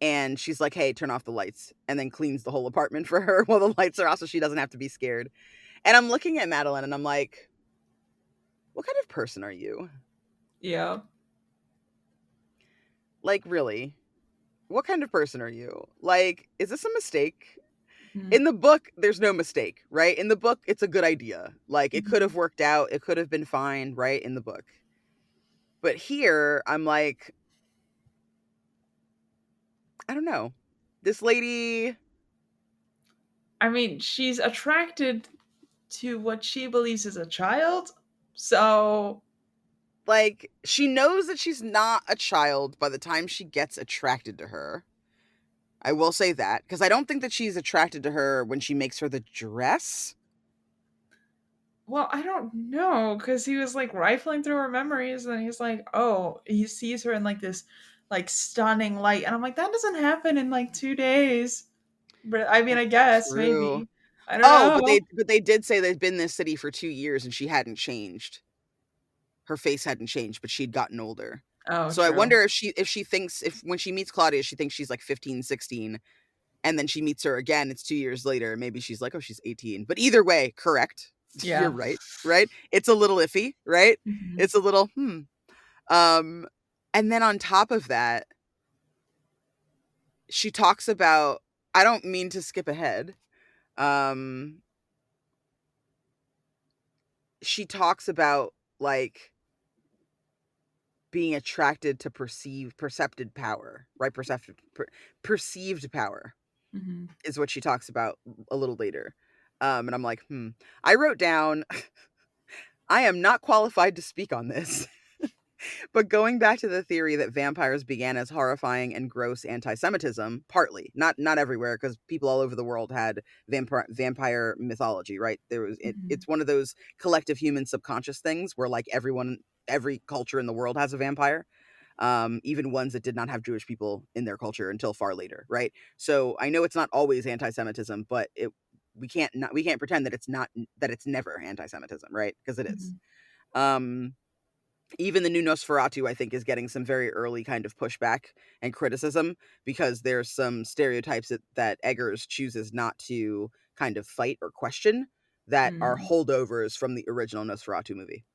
And she's like, hey, turn off the lights, and then cleans the whole apartment for her while the lights are off so she doesn't have to be scared. And I'm looking at Madeline and I'm like, what kind of person are you? Yeah. Like, really? What kind of person are you? Like, is this a mistake? Mm-hmm. In the book, there's no mistake, right? In the book, it's a good idea. Like, it could Mm-hmm. have worked out. It could have been fine, right? In the book. But here, I'm like, I don't know. This lady, I mean, she's attracted to what she believes is a child. So, like, she knows that she's not a child by the time she gets attracted to her. I will say that, because I don't think that she's attracted to her when she makes her the dress. well, I don't know because he was like rifling through her memories and he's like, oh, he sees her in like this like stunning light. And I'm like, that doesn't happen in like 2 days. But I mean, I That's guess true. maybe. I don't Oh, but know. they did say they'd been in this city for 2 years and she hadn't changed. Her face hadn't changed, but she'd gotten older. Oh, So I true. wonder if she thinks, if when she meets Claudia, she thinks she's like 15, 16, and then she meets her again, it's 2 years later, maybe she's like, "Oh, she's 18." But either way, correct. You're Yeah. right, right? It's a little iffy, right? Hmm. It's a little, Um, and then on top of that, she talks about, I don't mean to skip ahead. Um, she talks about like being attracted to perceived power, right? Perceived power Hmm. is what she talks about a little later. And I'm like, I wrote down, I am not qualified to speak on this. But going back to the theory that vampires began as horrifying and gross anti-Semitism, partly, not everywhere, because people all over the world had vampire mythology, right? Mhm. It's one of those collective human subconscious things where like every culture in the world has a vampire. Even ones that did not have Jewish people in their culture until far later, right? So I know it's not always anti-Semitism, but we can't pretend that it's never anti-Semitism, right? Because it is. Mhm. Um, Even the new Nosferatu, I think, is getting some very early kind of pushback and criticism because there's some stereotypes that Eggers chooses not to kind of fight or question that are Mm. holdovers from the original Nosferatu movie.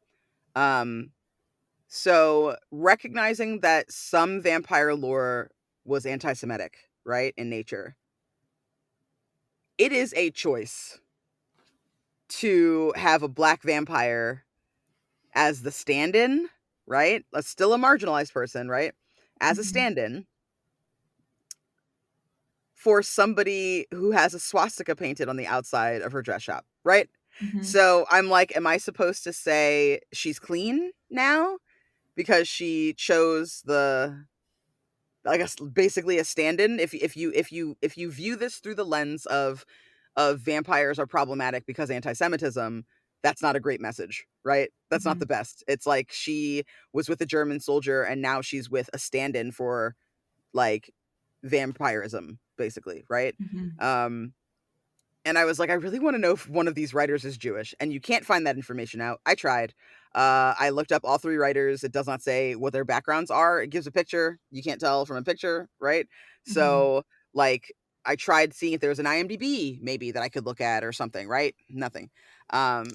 Um, so recognizing that some vampire lore was anti-Semitic, right, in nature, it is a choice to have a black vampire as the stand-in, right? Still a marginalized person, right? As a Mhm. stand-in for somebody who has a swastika painted on the outside of her dress shop, right? Mhm. So I'm like, am I supposed to say she's clean now because she chose I guess basically a stand-in? If you view this through the lens of vampires are problematic because anti-Semitism, that's not a great message, right? That's not the Mhm. best. It's like she was with a German soldier and now she's with a stand-in for like vampirism, basically, right? Mhm. Um, and I was like, I really want to know if one of these writers is Jewish, and you can't find that information out. I tried. I looked up all three writers. It does not say what their backgrounds are. It gives a picture. You can't tell from a picture, right? Mhm. So, like, I tried seeing if there was an IMDb maybe that I could look at or something, right? Nothing.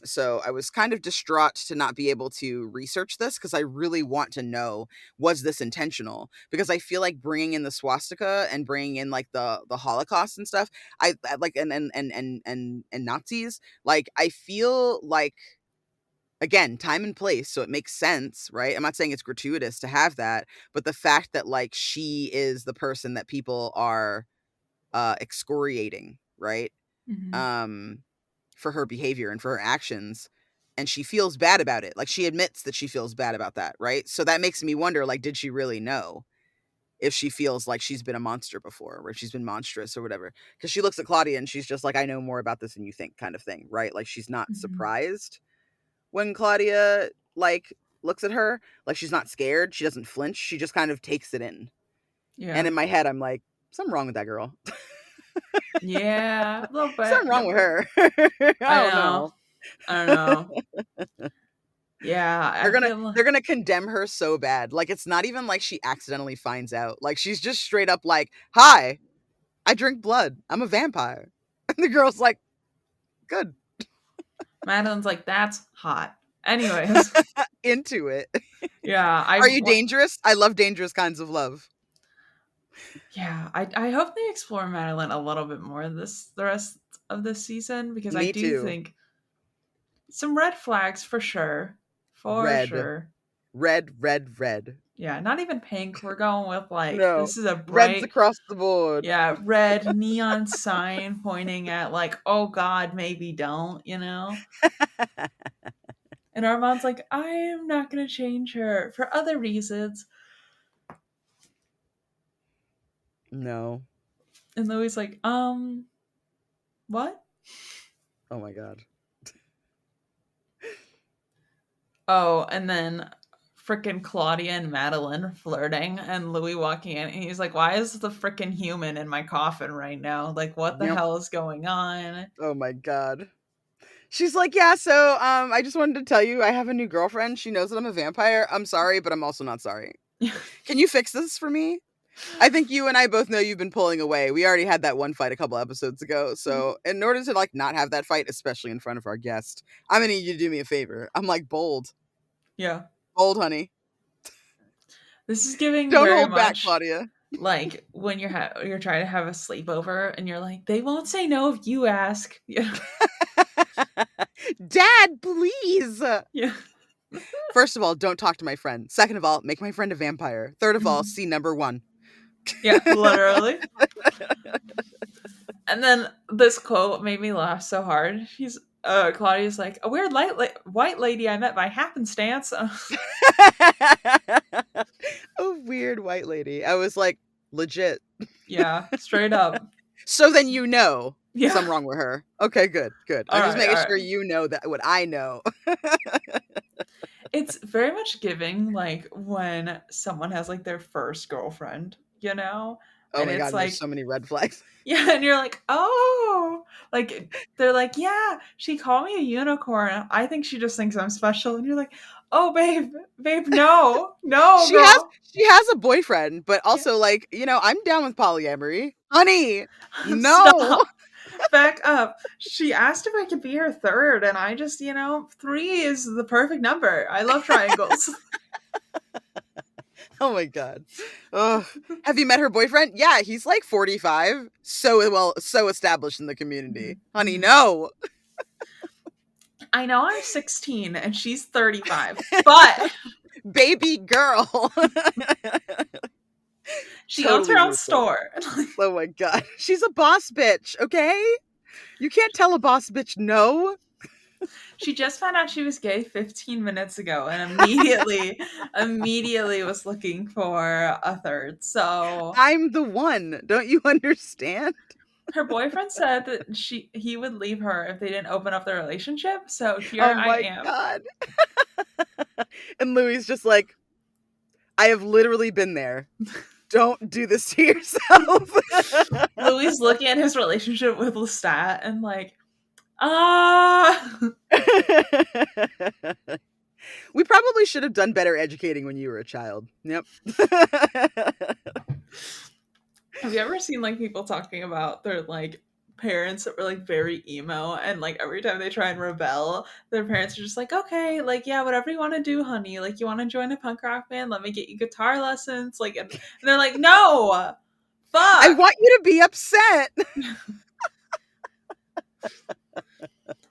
So I was kind of distraught to not be able to research this because I really want to know, was this intentional? Because I feel like bringing in the swastika and bringing in like the Holocaust and stuff, I like and Nazis, like I feel like, again, time and place, so it makes sense, right? I'm not saying it's gratuitous to have that, but the fact that like she is the person that people are excoriating, right? Mhm. Um for her behavior and for her actions, and she feels bad about it. Like she admits that she feels bad about that, right? So that makes me wonder, like, did she really know? If she feels like she's been a monster before, or if she's been monstrous or whatever. Because she looks at Claudia and she's just like, I know more about this than you think, kind of thing, right? Like she's not Mhm. surprised when Claudia like looks at her. Like she's not scared. She doesn't flinch. She just kind of takes it in. And Yeah. in my head, I'm like, something wrong with that girl. Yeah, a little bit, Something wrong with but her. I I don't know. know. I don't know. Yeah, They're I gonna feel they're gonna condemn her so bad. Like it's not even like she accidentally finds out. Like she's just straight up like, "Hi, I drink blood. I'm a vampire." And the girl's like, "Good." Madeline's like, "That's hot." Anyways, Into it. yeah, Are you dangerous? I love dangerous kinds of love. I hope they explore Madeline a little bit more the rest of this season because I Me do too. think some red flags for sure. For Red, sure. red, red, red. Yeah, not even pink. We're going with like No, this is a reds bright, across the board. yeah, red neon sign pointing at like, oh god, maybe don't, you know? And Armand's like, I am not gonna change her for other reasons. No. And Louis like, what? Oh my god. Oh, and then frickin' Claudia and Madeline flirting and Louis walking in and he's like, why is the frickin' human in my coffin right now? Like, what the Yep. hell is going on? Oh my god. She's like, yeah, so I just wanted to tell you I have a new girlfriend. She knows that I'm a vampire. I'm sorry, but I'm also not sorry. Can you fix this for me? I think you and I both know you've been pulling away. We already had that one fight a couple episodes ago. So, in order to like not have that fight, especially in front of our guest, I'm gonna need you to do me a favor. I'm like, bold. Yeah. Bold, honey. This is giving Don't very hold back, much Claudia. like when you're trying to have a sleepover and you're like, they won't say no if you ask. Yeah. Dad, please. Yeah. First of all, don't talk to my friend. Second of all, make my friend a vampire. Third of all, Mhm. see number one. Yeah, literally. And then this quote made me laugh so hard. Claudia's like, a weird white lady I met by happenstance. A weird white lady. I was like, legit. Yeah, straight up. So then you know Yeah. something wrong with her. Okay, good, good. All I'm just right, all making right. sure you know that what I know. It's very much giving like when someone has like their first girlfriend, you know? Oh And my it's god, there's like, so many red flags. yeah, and you're like, oh, like they're like, yeah, she called me a unicorn. I think she just thinks I'm special. And you're like, oh, babe, no, no, She has girl. she has a boyfriend, but Yeah. also like, I'm down with polyamory. Honey, no. Stop. Back up. She asked if I could be her third, and I just, three is the perfect number. I love triangles. Oh my god. Ugh. Have you met her boyfriend? Yeah, he's like 45. So established in the community. Mhm, Honey, mhm. no. I know I'm 16 and she's 35, but Baby girl. she owns Totally her own ruthless. store. Oh my god. She's a boss bitch, okay? You can't tell a boss bitch no. She just found out she was gay 15 minutes ago and immediately was looking for a third. So I'm the one. Don't you understand? her boyfriend said that he would leave her if they didn't open up their relationship. So here Oh I my am. god. And Louis just like, I have literally been there. Don't do this to yourself. Louis looking at his relationship with Lestat and like, ah. We probably should have done better educating when you were a child. Yep. Have you ever seen like people talking about their like parents that were like very emo and like every time they try and rebel, their parents are just like, okay, like yeah, whatever you want to do, honey. Like you want to join a punk rock band, let me get you guitar lessons. Like and they're like, no, I fuck. want you to be upset.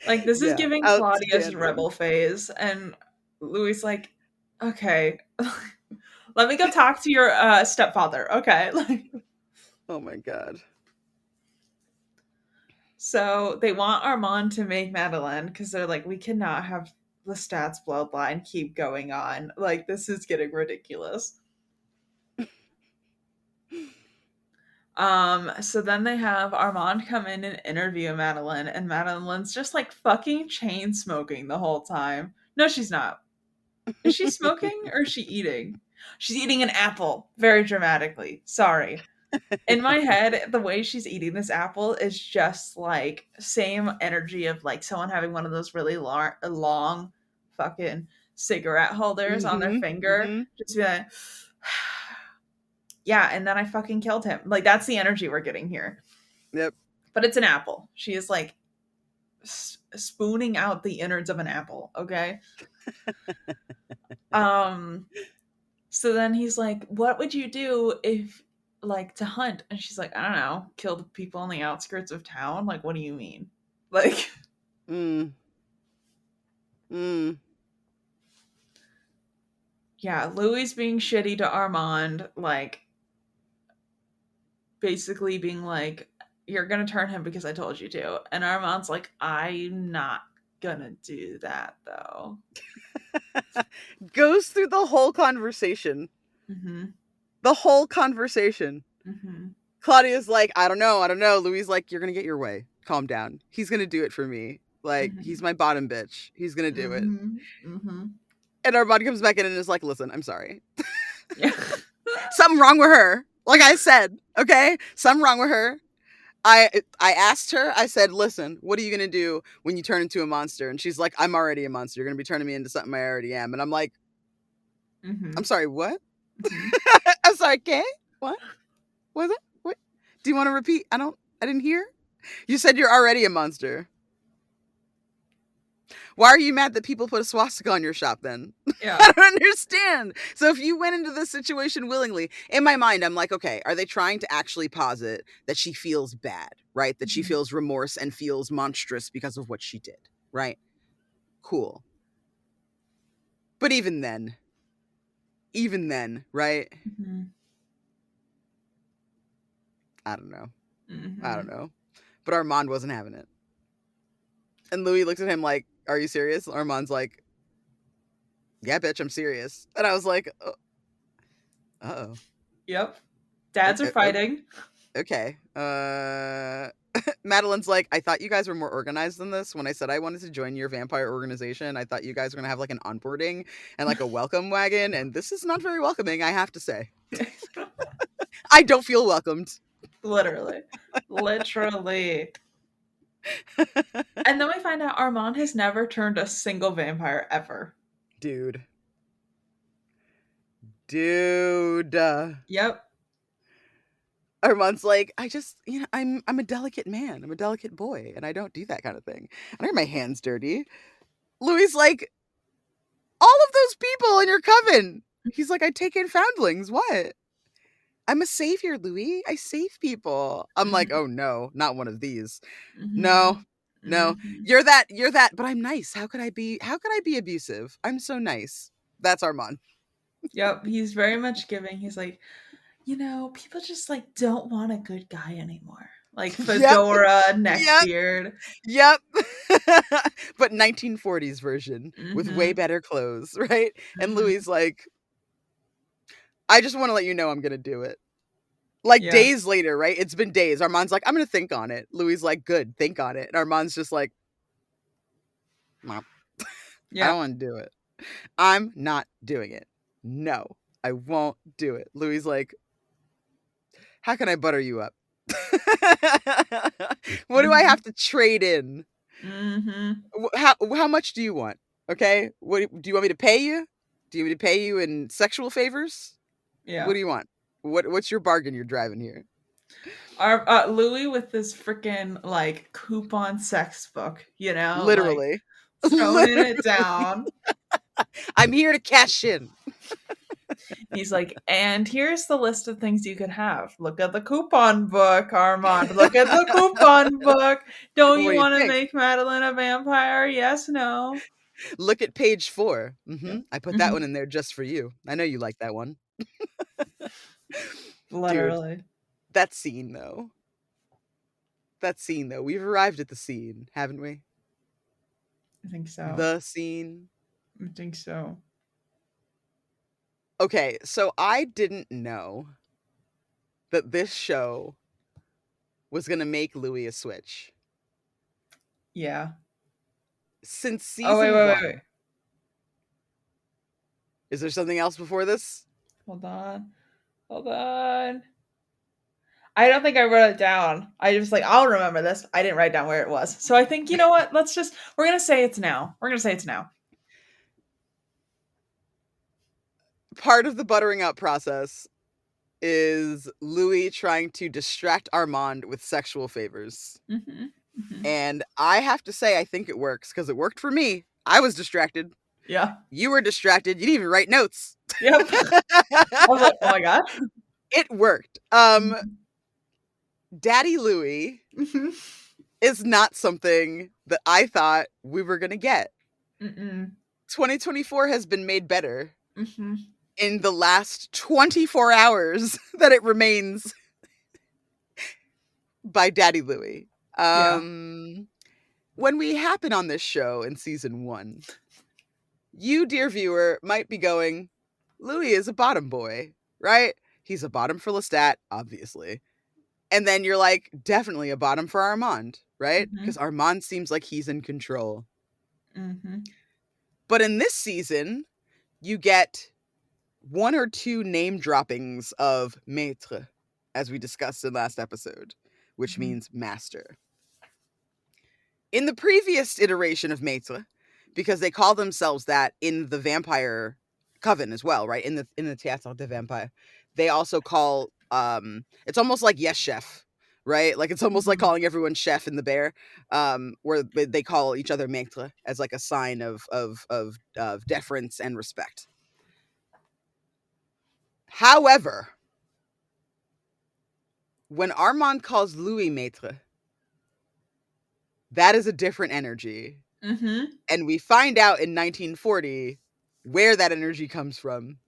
Like this is Yeah, giving Claudia's outstanding. rebel phase, and Louis like, okay, let me go talk to your stepfather. Okay, like Oh my god. so they want Armand to make Madeline because they're like, we cannot have the stats bloodline keep going on. Like this is getting ridiculous. So then they have Armand come in and interview Madeline, and Madeline's just like fucking chain smoking the whole time. No, she's not. Is she smoking or is she eating? She's eating an apple very dramatically. Sorry. In my head, the way she's eating this apple is just like same energy of like someone having one of those really long fucking cigarette holders on their Mhm. finger. Mhm. Just be like, yeah, and then I fucking killed him. Like that's the energy we're getting here. Yep. But it's an apple. She is like spooning out the innards of an apple. Okay. Um. So then he's like, "What would you do if like to hunt?" And she's like, "I don't know, kill the people on the outskirts of town." Like, what do you mean? Like, Mm. Mm. yeah, Louis being shitty to Armand, like basically being like, "You're gonna turn him because I told you to," and Armand's like, "I'm not gonna do that though." Goes through the whole conversation. Mm-hmm. The whole conversation. Mm-hmm. Claudia's like, I don't know, I don't know. Louis like, you're gonna get your way. Calm down. He's gonna do it for me. Like, Mm-hmm. he's my bottom bitch. He's gonna do it. Mm-hmm. Mm-hmm. And Armand comes back in and is like, listen, I'm sorry. Yeah. Something wrong with her. Like I said, okay? Something wrong with her. I asked her, I said, listen, what are you gonna do when you turn into a monster? And she's like, I'm already a monster. You're gonna be turning me into something I already am. And I'm like, Mm-hmm. I'm sorry, what? Mm-hmm. I'm sorry, okay? What? Was it? What? Do you want to repeat? I didn't hear. You said you're already a monster. Why are you mad that people put a swastika on your shop then? Yeah. I don't understand. So if you went into this situation willingly, in my mind, I'm like, okay, are they trying to actually posit that she feels bad, right? That she Mm-hmm. feels remorse and feels monstrous because of what she did, right? Cool. But even then, right? Mm-hmm. I don't know. I don't Mm-hmm. know. But Armand wasn't having it. And Louis looks at him like, "Are you serious?" Armand's like, "Yeah, bitch, I'm serious." And I was like, "Uh-oh." Yep. Dads are fighting. Okay. Madeline's like, "I thought you guys were more organized than this. When I said I wanted to join your vampire organization, I thought you guys were going to have like an onboarding and like a welcome wagon, and this is not very welcoming, I have to say. I don't feel welcomed." Literally. Literally. And then we find out Armand has never turned a single vampire ever. Dude. Yep. Armand's like, "I just, I'm a delicate man. I'm a delicate boy, and I don't do that kind of thing. I don't get my hands dirty." Louis like, "All of those people in your coven." He's like, "I take in foundlings. What? I'm a savior, Louis. I save people." I'm like, "Oh no, not one of these. No, Mm-hmm. no. Mm-hmm. You're that, but I'm nice. How could I be abusive? I'm so nice." That's Armand. Yep. He's very much giving. He's like, people just like don't want a good guy anymore. Like Yep, fedora, yep, neckbeard. yep. But 1940s version with way Mm-hmm. better clothes, right? And Mm-hmm. Louis like, "I just want to let you know I'm gonna do it." Like Yeah. days later, right? It's been days. Armand's like, "I'm gonna think on it." Louis like, "Good, think on it." And Armand's just like, "Mom, I Yeah. don't want to do it. I'm not doing it. No, I won't do it." Louis like, "How can I butter you up? What do I Mm-hmm. have to trade in? Mm-hmm. How much do you want? Okay, what do you want me to pay you? Do you want me to pay you in sexual favors? What Yeah. do you want? What's your bargain you're driving here?" Our Louis with this freaking like coupon sex book, like Literally, throwing literally, it down. "I'm here to cash in." He's like, and here's the list of things you could have. Look at the coupon book, Armand. Look at the coupon book. Don't What you do you want to think? make Madeline a vampire? Yes, no. Look at page 4. Yeah. I put that Mm-hmm. one in there just for you. I know you like that one. Dude, Literally. that scene though. That scene though. We've arrived at the scene, haven't we? I think so. The scene. I think so. Okay, so I didn't know that this show was going to make Louis a switch. Yeah. Since Oh, wait, season wait, wait, wait. 1. Is there something else before this? Hold on. Hold on. I don't think I wrote it down. I just like, I'll remember this. I didn't write down where it was. So I think, you know what? We're going to say it's now. We're going to say it's now. Part of the buttering up process is Louis trying to distract Armand with sexual favors. Mm-hmm. Mm-hmm. And I have to say, I think it works because it worked for me. I was distracted. Yeah. You were distracted. You didn't even write notes. Yep. I was like, oh my gosh. It worked. Mhm. Daddy Louis Mhm. is not something that I thought we were going to get. Mm-mm. 2024 has been made better Mhm. in the last 24 hours that it remains by Daddy Louis. Yeah. When we happen on this show in season 1, you, dear viewer, might be going, "Louis is a bottom boy, right? He's a bottom for Lestat, obviously." And then you're like, "Definitely a bottom for Armand, right? Because Mhm. Armand seems like he's in control." Mhm. But in this season, you get 1 or 2 name droppings of maître, as we discussed in last episode, which Mhm. means master. In the previous iteration of maître, because they call themselves that in the vampire coven as well, right? In the Théâtre des Vampires, they also call it's almost like yes chef, right? Like it's almost like Mhm. calling everyone chef in the bear, where they call each other maître as like a sign of deference and respect. However, when Armand calls Louis maître, that is a different energy. Mhm. And we find out in 1940 where that energy comes from.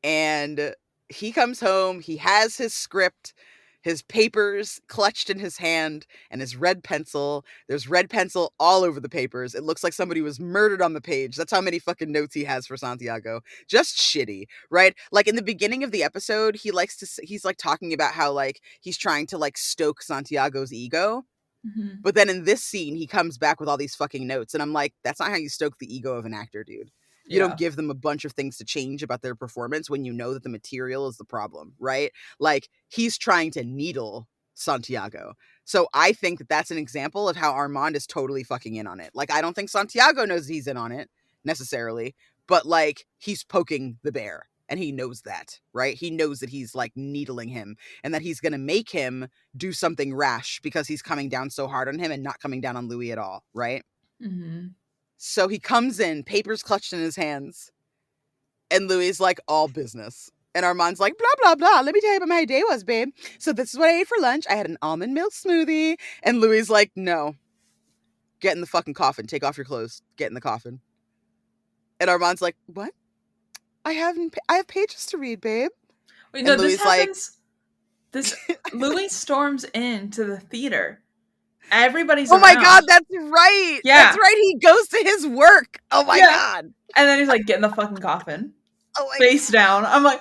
And he comes home, he has his script, his papers clutched in his hand, and his red pencil. There's red pencil all over the papers. It looks like somebody was murdered on the page. That's how many fucking notes he has for Santiago. Just shitty, right? Like in the beginning of the episode, he's like talking about how like he's trying to like stoke Santiago's ego. Mhm. But then in this scene, he comes back with all these fucking notes. And I'm like, that's not how you stoke the ego of an actor, dude. You don't Yeah. give them a bunch of things to change about their performance when you know that the material is the problem, right? Like, he's trying to needle Santiago. So I think that that's an example of how Armand is totally fucking in on it. Like, I don't think Santiago knows he's in on it necessarily, but like, he's poking the bear. And he knows that, right? He knows that he's like needling him and that he's going to make him do something rash because he's coming down so hard on him and not coming down on Louis at all, right? Mm-hmm. So he comes in, papers clutched in his hands, and Louis is like, all business. And Armand's like, blah, blah, blah. Let me tell you what my day was, babe. So this is what I ate for lunch. I had an almond milk smoothie. And Louis is like, no. Get in the fucking coffin. Take off your clothes. Get in the coffin. And Armand's like, what? I have pages to read, babe. Wait, no, And this Louis like, happens. This Louis storms into the theater. Everybody's oh my around. God, that's right. Yeah. That's right. He goes to his work. Oh my God. And then he's like, get in the fucking coffin. Oh my Face God. down. I'm like,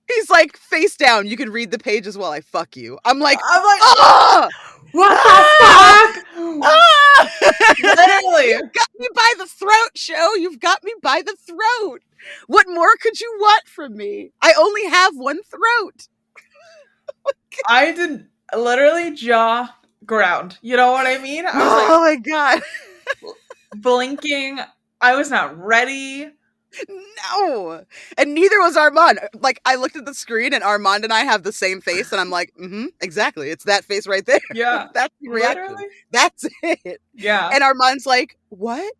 he's like, face down. You can read the pages while I fuck you. I'm like, oh! What the fuck? Ah! Literally. You've got me by the throat, show. You've got me by the throat. What more could you want from me? I only have one throat. I did literally jaw ground. You know what I mean? I was like, oh my God. blinking. I was not ready. No. And neither was Armand. Like, I looked at the screen and Armand and I have the same face, and I'm like, exactly. It's that face right there. Yeah. That's the reaction. Literally. That's it. Yeah. And Armand's like, what?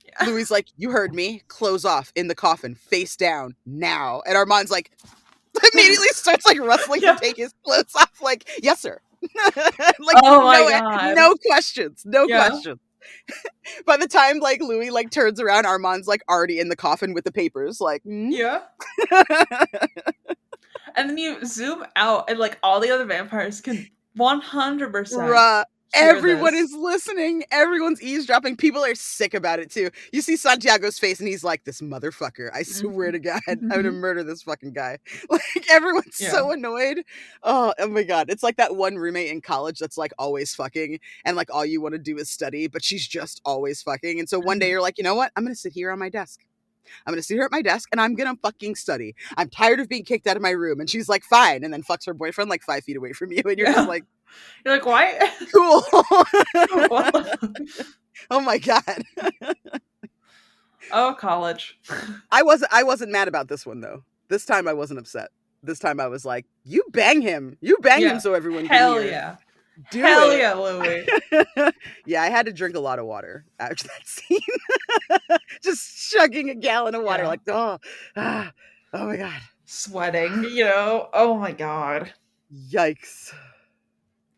Yeah. Louis like, you heard me. Clothes off in the coffin, face down now. And Armand's like, immediately starts like rustling to take his clothes off. Like, yes, sir. like, oh my God. No questions. No questions. By the time like Louis like turns around, Armand's like already in the coffin with the papers. Like, yeah. And then you zoom out, and like all the other vampires can 100%. Everyone is listening. Everyone's eavesdropping. People are sick about it too. You see Santiago's face and he's like, this motherfucker. I swear to God, I'm gonna murder this fucking guy. Like everyone's so annoyed. Oh my God. It's like that one roommate in college that's like always fucking and like all you want to do is study, but she's just always fucking. And so one day you're like, you know what? I'm gonna sit here on my desk. I'm going to sit here at my desk and I'm going to fucking study. I'm tired of being kicked out of my room. And she's like, fine. And then fucks her boyfriend like 5 feet away from you. And you're just like, you're like, why? Cool. Oh my God. Oh, college. I wasn't mad about this one though. This time I wasn't upset. This time I was like, you bang him. You bang him so everyone can Hell hear. Yeah. Do Hell it. Yeah, Louis. Yeah, I had to drink a lot of water after that scene. Just chugging a gallon of water, like, oh my God. Sweating, you know? Oh my God. Yikes.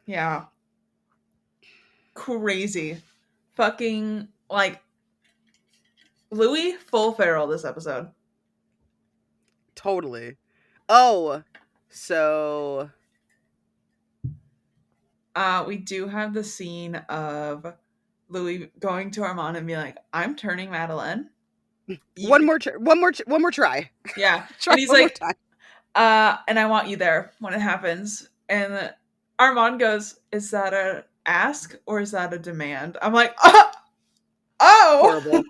Yeah. Crazy. Fucking, like, Louis full feral this episode. Totally. Oh, so... we do have the scene of Louis going to Armand and being like, I'm turning Madeleine. One more try. Yeah. Try and he's like, and I want you there when it happens. And Armand goes, is that a ask or is that a demand? I'm like, oh!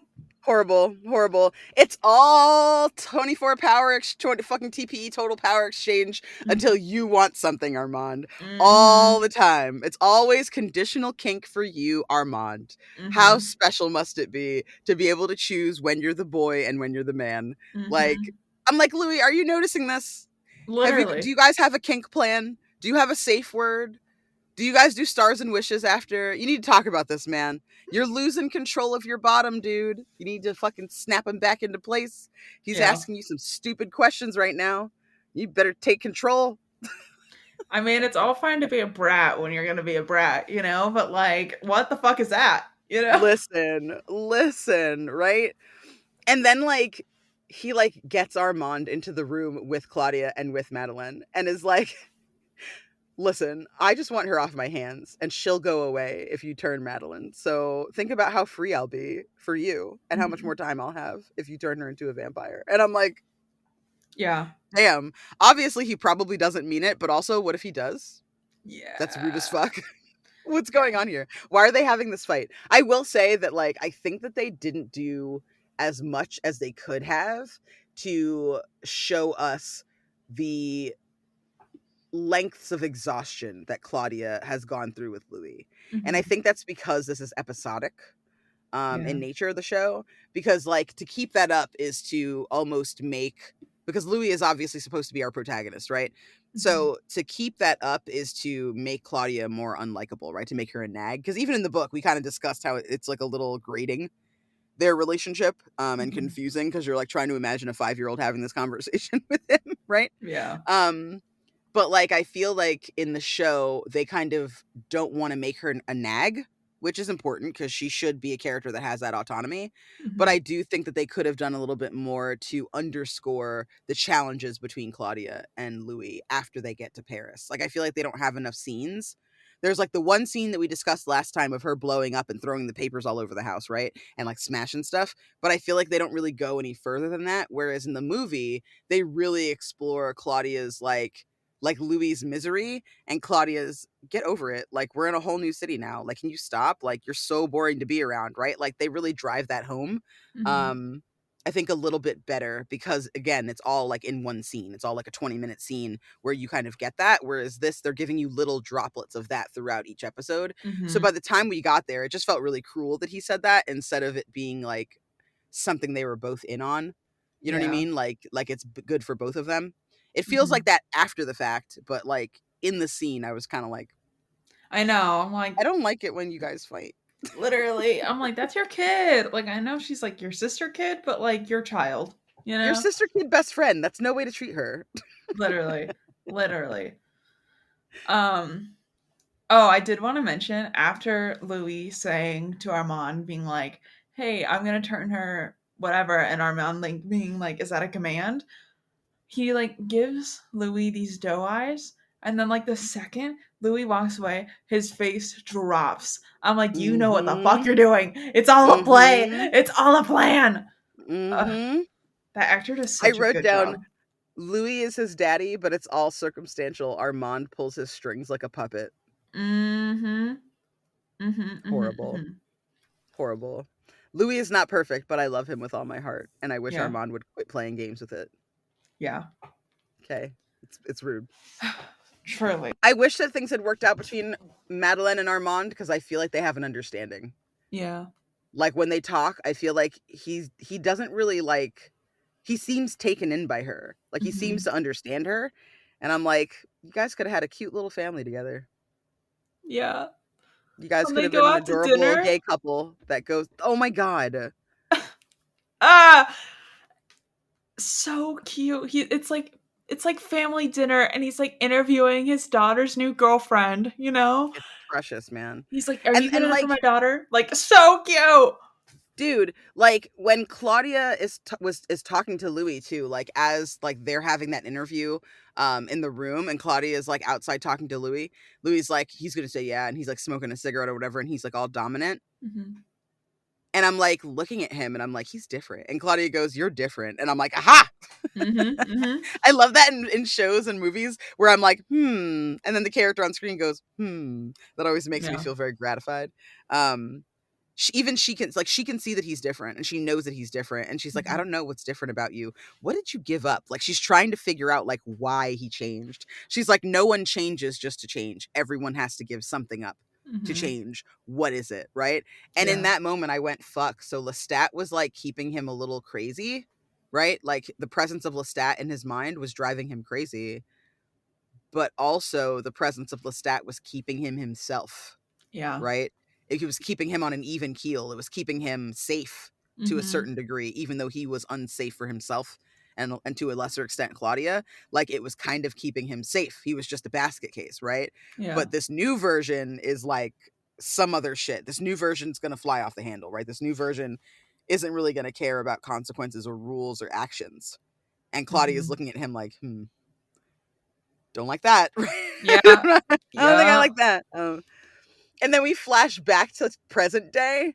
Horrible. It's all 24 power fucking TPE total power exchange until you want something, Armand. All the time. It's always conditional kink for you, Armand. How special must it be to be able to choose when you're the boy and when you're the man? Like, I'm like, Louis, are you noticing this? Literally. Do you guys have a kink plan? Do you have a safe word? Do you guys do stars and wishes after? You need to talk about this, man. You're losing control of your bottom, dude. You need to fucking snap him back into place. He's asking you some stupid questions right now. You better take control. I mean, it's all fine to be a brat when you're going to be a brat, you know? But, like, what the fuck is that? You know? Listen, right? And then, like, he, like, gets Armand into the room with Claudia and with Madeleine and is like... Listen, I just want her off my hands, and she'll go away if you turn Madeline. So think about how free I'll be for you and how much Mhm. more time I'll have if you turn her into a vampire. And I'm like, Yeah. damn. Obviously, he probably doesn't mean it, but also, what if he does? That's rude as Yeah. fuck. What's going Yeah. on here? Why are they having this fight? I will say that, like, I think that they didn't do as much as they could have to show us the lengths of exhaustion that Claudia has gone through with Louis. And I Mhm. think that's because this is episodic Yeah. in nature of the show, because like to keep that up is to almost make, because Louis is obviously supposed to be our protagonist, right? Mhm. So to keep that up is to make Claudia more unlikable, right? To make her a nag. Because even in the book, we kind of discussed how it's like a little grating, their relationship, and Mhm. confusing because you're like trying to imagine a 5-year-old having this conversation with him, right? Yeah. Um, but, like, I feel like in the show, they kind of don't wanna make her a nag, which is important because she should be a character that has that autonomy, but I Mhm. do think that they could have done a little bit more to underscore the challenges between Claudia and Louis after they get to Paris. Like, I feel like they don't have enough scenes. There's, like, the one scene that we discussed last time of her blowing up and throwing the papers all over the house, right? And, like, smashing stuff, but I feel like they don't really go any further than that, whereas in the movie, they really explore Claudia's, like Louis's misery and Claudia's get over it. Like, we're in a whole new city now. Like, can you stop? Like, you're so boring to be around, right? Like, they really drive that home. Mhm. Um, I think a little bit better because again, it's all like in one scene. It's all like a 20-minute scene where you kind of get that. Whereas this, they're giving you little droplets of that throughout each episode. So Mhm. by the time we got there, it just felt really cruel that he said that instead of it being like something they were both in on. You know what I Yeah. mean? Like it's good for both of them. It feels like Mhm. that after the fact, but like in the scene, I was kind of like, I know. I'm like, I don't like it when you guys fight. literally, I'm like, that's your kid. Like, I know she's like your sister kid, but like your child, you Your know? sister kid best friend. That's no way to treat her. Literally. Literally. Um, oh, I did want to mention after Louis saying to Armand, being like, hey, I'm gonna turn her whatever, and Armand like being like, is that a command? He like gives Louis these doe eyes, and then like the second Louis walks away, his face drops. I'm like, you know what the fuck Mm-hmm. you're doing. It's all a play. Mm-hmm. It's all a plan. Ugh, Mm-hmm. that actor does I such a wrote good down job. Louis is his daddy, but it's all circumstantial. Armand pulls his strings like a puppet. Mm-hmm. Mm-hmm. Mm-hmm. Horrible. Mm-hmm. Horrible. Louis is not perfect, but I love him with all my heart, and I wish Yeah. Armand would quit playing games with it. Yeah. Okay. It's rude. Truly. I wish that things had worked out between Madeline and Armand because I feel like they have an understanding. Yeah. Like when they talk, I feel like he doesn't really like, he seems taken in by her. Like he seems Mm-hmm. to understand her. And I'm like, you guys could have had a cute little family together. Yeah. You guys When could they have go been an out to adorable dinner. gay couple that goes, oh my God. Ah, so cute. It's like family dinner, and he's like interviewing his daughter's new girlfriend, you know? It's precious, man. He's like, "Are you good And enough for like, my daughter?" Like, so cute. dude, like when Claudia is talking to Louis too, like as like they're having that interview in the room and Claudia is like outside talking to Louis. Louis is like he's going to say yeah and he's like smoking a cigarette or whatever and he's like all dominant. Mhm. And I'm like looking at him and I'm like he's different. And Claudia goes you're different. And I'm like aha. Mhm. Mhm. I love that in shows and movies where I'm like and then the character on screen goes that always makes me Yeah. feel very gratified. Um she can like she can see that he's different and she knows that he's different and she's like I Mhm. don't know what's different about you. What did you give up? Like she's trying to figure out like why he changed. She's like no one changes just to change. Everyone has to give something up to Mhm. change. What is it, right? And in Yeah. that moment I went fuck. So Lestat was like keeping him a little crazy, right? Like the presence of Lestat in his mind was driving him crazy, but also the presence of Lestat was keeping him himself, Yeah. right? It was keeping him on an even keel. It was keeping him safe to a Mhm. certain degree, even though he was unsafe for himself and to a lesser extent Claudia. Like it was kind of keeping him safe. He was just a basket case, right? Yeah. But this new version is like some other shit. This new version's gonna fly off the handle, right? This new version isn't really gonna care about consequences or rules or actions. And Claudia is Mhm. looking at him like, don't like that. Yeah. I don't think I Yeah. like that. And then we flash back to present day,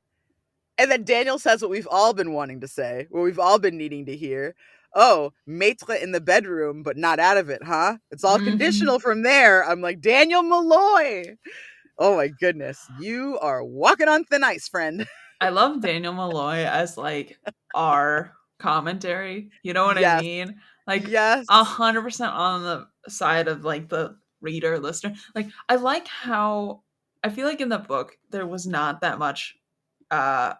and then Daniel says what we've all been wanting to say, what we've all been needing to hear. Oh, maître in the bedroom, but not out of it, huh? It's all Mhm. conditional from there. I'm like, Daniel Malloy. Oh my goodness. You are walking on thin ice, friend. I love Daniel Malloy as like our commentary. You know what I Yes. mean? Like Yes. 100% on the side of like the reader listener. Like I like how I feel like in the book there was not that much uh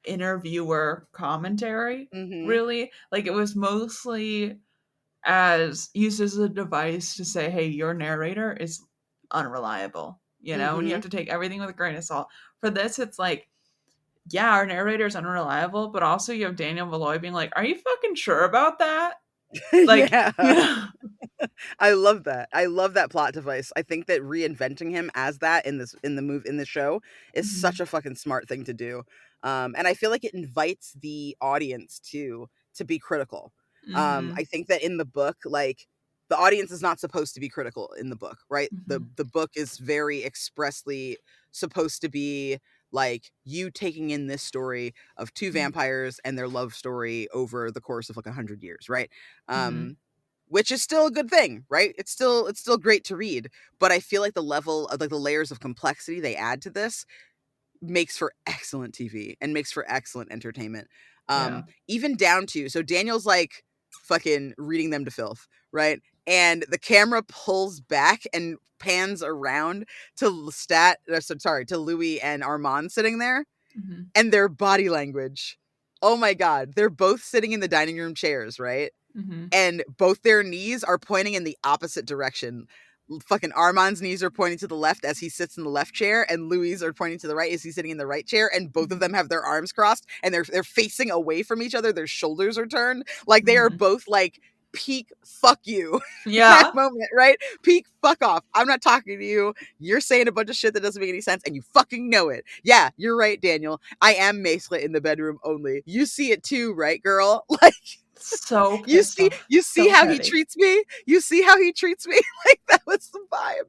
interviewer commentary Mm-hmm. really. Like it was mostly as used as a device to say, hey, your narrator is unreliable, you know, and you Mm-hmm. have to take everything with a grain of salt. For this, it's like, yeah, our narrator is unreliable, but also you have Daniel Malloy being like, are you fucking sure about that? Like, Yeah. you know. I love that. I love that plot device. I think that reinventing him as that in the show is such Mhm, a fucking smart thing to do. And I feel like it invites the audience to be critical. I mhm, think that in the book, like the audience is not supposed to be critical in the book, right? mhm, The book is very expressly supposed to be like you taking in this story of two mhm, vampires and their love story over the course of like 100 years, right? mhm, Um, which is still a good thing, right? It's still great to read, but I feel like the level of like the layers of complexity they add to this makes for excellent TV and makes for excellent entertainment. yeah, Even down to so Daniel's like fucking reading them to filth, right? And the camera pulls back and pans around to to Louis and Armand sitting there mhm, and their body language. Oh my god, they're both sitting in the dining room chairs, right? mhm, And both their knees are pointing in the opposite direction. Fucking Armand's knees are pointing to the left as he sits in the left chair, and Louis are pointing to the right as he's sitting in the right chair. And both of mhm, them have their arms crossed, and they're facing away from each other. Their shoulders are turned, like they are mhm. both like peak fuck you in that Yeah, moment, right? Peak fuck off. I'm not talking to you. You're saying a bunch of shit that doesn't make any sense, and you fucking know it. Yeah, you're right, Daniel. I am macelet in the bedroom only. You see it too, right, girl? Like so you pissed see off, you see so how he petty. treats me? You see how he treats me? Like that was the vibe.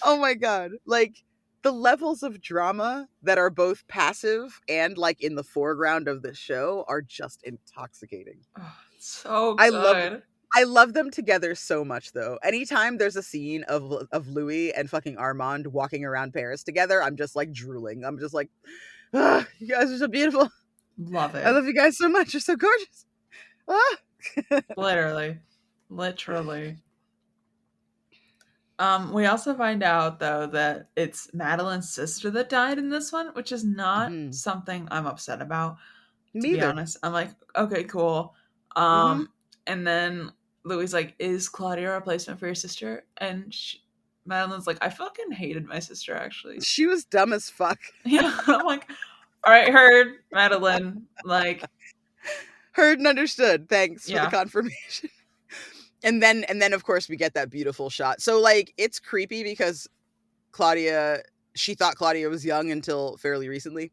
Oh my god. Like the levels of drama that are both passive and like in the foreground of the show are just intoxicating. Oh, so I love good. I love them together so much though. Anytime there's a scene of Louis and fucking Armand walking around Paris together, I'm just like drooling. I'm just like, ah, you guys are so beautiful. Love I it. love you guys so much. You're so gorgeous. Ah. Literally. Literally. We also find out though that it's Madeline's sister that died in this one, which is not Mhm. something I'm upset about, to Me be either. honest. I'm like, okay, cool. Mhm. And then Louis like, is Claudia a replacement for your sister? And Madeline's like, I fucking hated my sister actually. She was dumb as fuck. Yeah, I'm like, all right, heard Madeline. Like, Heard and understood. Thanks for the yeah, confirmation. And then of course we get that beautiful shot. So like it's creepy because Claudia she thought Claudia was young until fairly recently.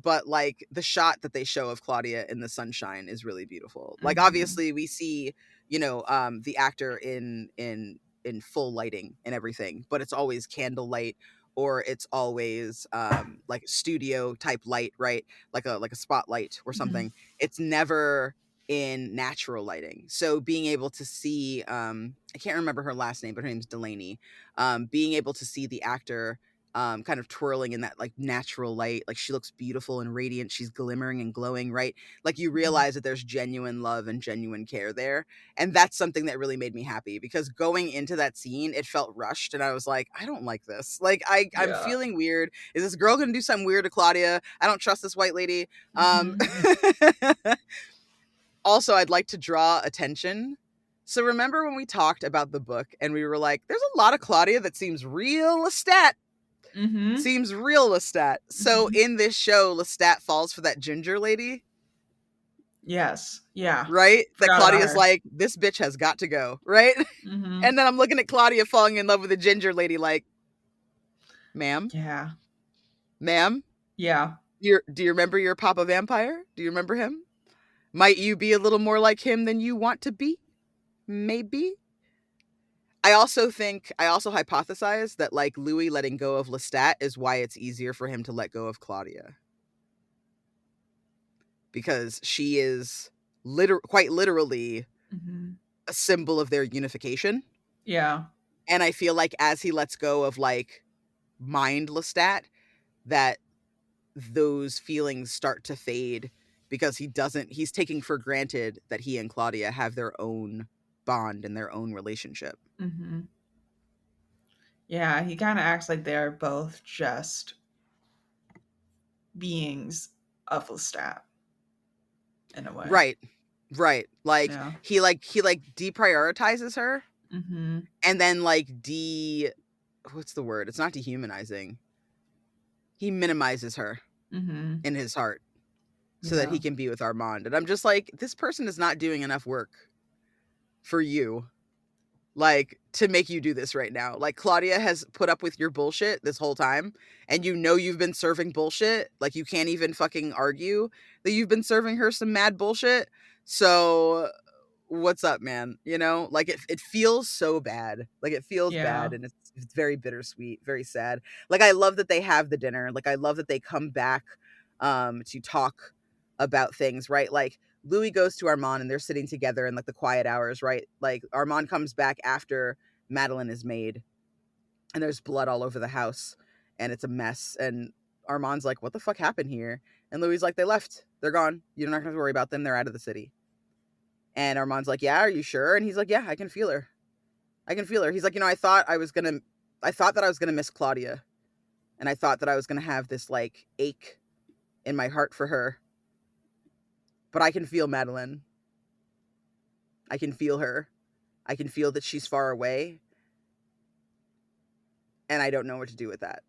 But like the shot that they show of Claudia in the sunshine is really beautiful. Like mm-hmm, obviously we see, the actor in full lighting and everything, but it's always candlelight or it's always like studio type light, right? Like a spotlight or mm-hmm, something. It's never in natural lighting. So being able to see I can't remember her last name, but her name's Delaney. Being able to see the actor kind of twirling in that like natural light. Like she looks beautiful and radiant. She's glimmering and glowing, right? Like you mm-hmm. realize that there's genuine love and genuine care there. And that's something that really made me happy because going into that scene, it felt rushed. And I was like, I don't like this. Like I'm Yeah, feeling weird. Is this girl gonna do something weird to Claudia? I don't trust this white lady. Um mm-hmm, Also, I'd like to draw attention. So remember when we talked about the book and we were like, there's a lot of Claudia that seems real Lestat. mm-hmm, Seems real Lestat. So mm-hmm. in this show, Lestat falls for that ginger lady, Yes, yeah. right? That Forgot about Claudia's her. like, this bitch has got to go, right? Mm-hmm. And then I'm looking at Claudia falling in love with the ginger lady, like, ma'am, Yeah, ma'am, yeah. do you remember your Papa Vampire? Do you remember him? Might you be a little more like him than you want to be? Maybe. I also hypothesize that like Louis letting go of Lestat is why it's easier for him to let go of Claudia. Because she is quite literally a symbol of their unification. Yeah. And I feel like as he lets go of like mind Lestat, that those feelings start to fade because he's taking for granted that he and Claudia have their own bond and their own relationship. Yeah, he kind of acts like they're both just beings of Lestat in a way. Right. Right. Like Yeah. he deprioritizes her Mm-hmm. and then like what's the word? It's not dehumanizing. He minimizes her Mm-hmm. in his heart so that Yeah. he can be with Armand. And I'm just like, this person is not doing enough work for you, like, to make you do this right now. Like, Claudia has put up with your bullshit this whole time, and you know you've been serving bullshit. Like, you can't even fucking argue that you've been serving her some mad bullshit. So what's up, man? You know, like it feels so bad. Like it feels Yeah. bad, and it's very bittersweet, very sad. Like I love that they have the dinner. Like I love that they come back to talk about things, right? Like Louis goes to Armand and they're sitting together in like the quiet hours, right? Like Armand comes back after Madeline is made and there's blood all over the house and it's a mess. And Armand's like, what the fuck happened here? And Louis like, they left. They're gone. You're not going to worry about them. They're out of the city. And Armand's like, yeah, are you sure? And he's like, yeah, I can feel her. I can feel her. He's like, I thought that I was going to miss Claudia. And I thought that I was going to have this like ache in my heart for her. But I can feel Madeline. I can feel her. I can feel that she's far away. And I don't know what to do with that.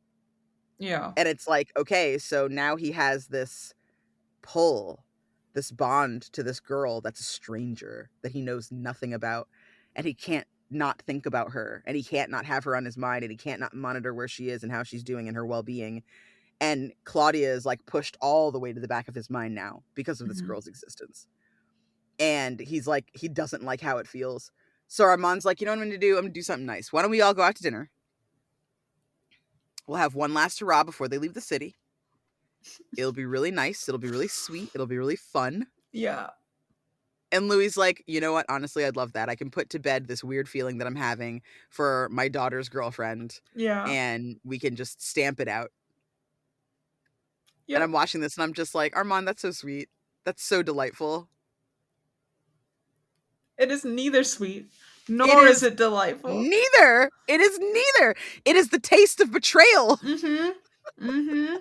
Yeah. And it's like, okay, so now he has this pull, this bond to this girl that's a stranger that he knows nothing about. And he can't not think about her. And he can't not have her on his mind. And he can't not monitor where she is and how she's doing and her well-being. And Claudia is like pushed all the way to the back of his mind now because of this Mm-hmm. girl's existence. And he's like, he doesn't like how it feels. So Armand's like, you know what I'm going to do? I'm going to do something nice. Why don't we all go out to dinner? We'll have one last hurrah before they leave the city. It'll be really nice. It'll be really sweet. It'll be really fun. Yeah. And Louis like, you know what? Honestly, I'd love that. I can put to bed this weird feeling that I'm having for my daughter's girlfriend. Yeah. And we can just stamp it out. Yep. And I'm watching this and I'm just like, Armand, that's so sweet. That's so delightful. It is neither sweet nor is it delightful. Neither. It is neither. It is the taste of betrayal. Mm-hmm. Mm-hmm.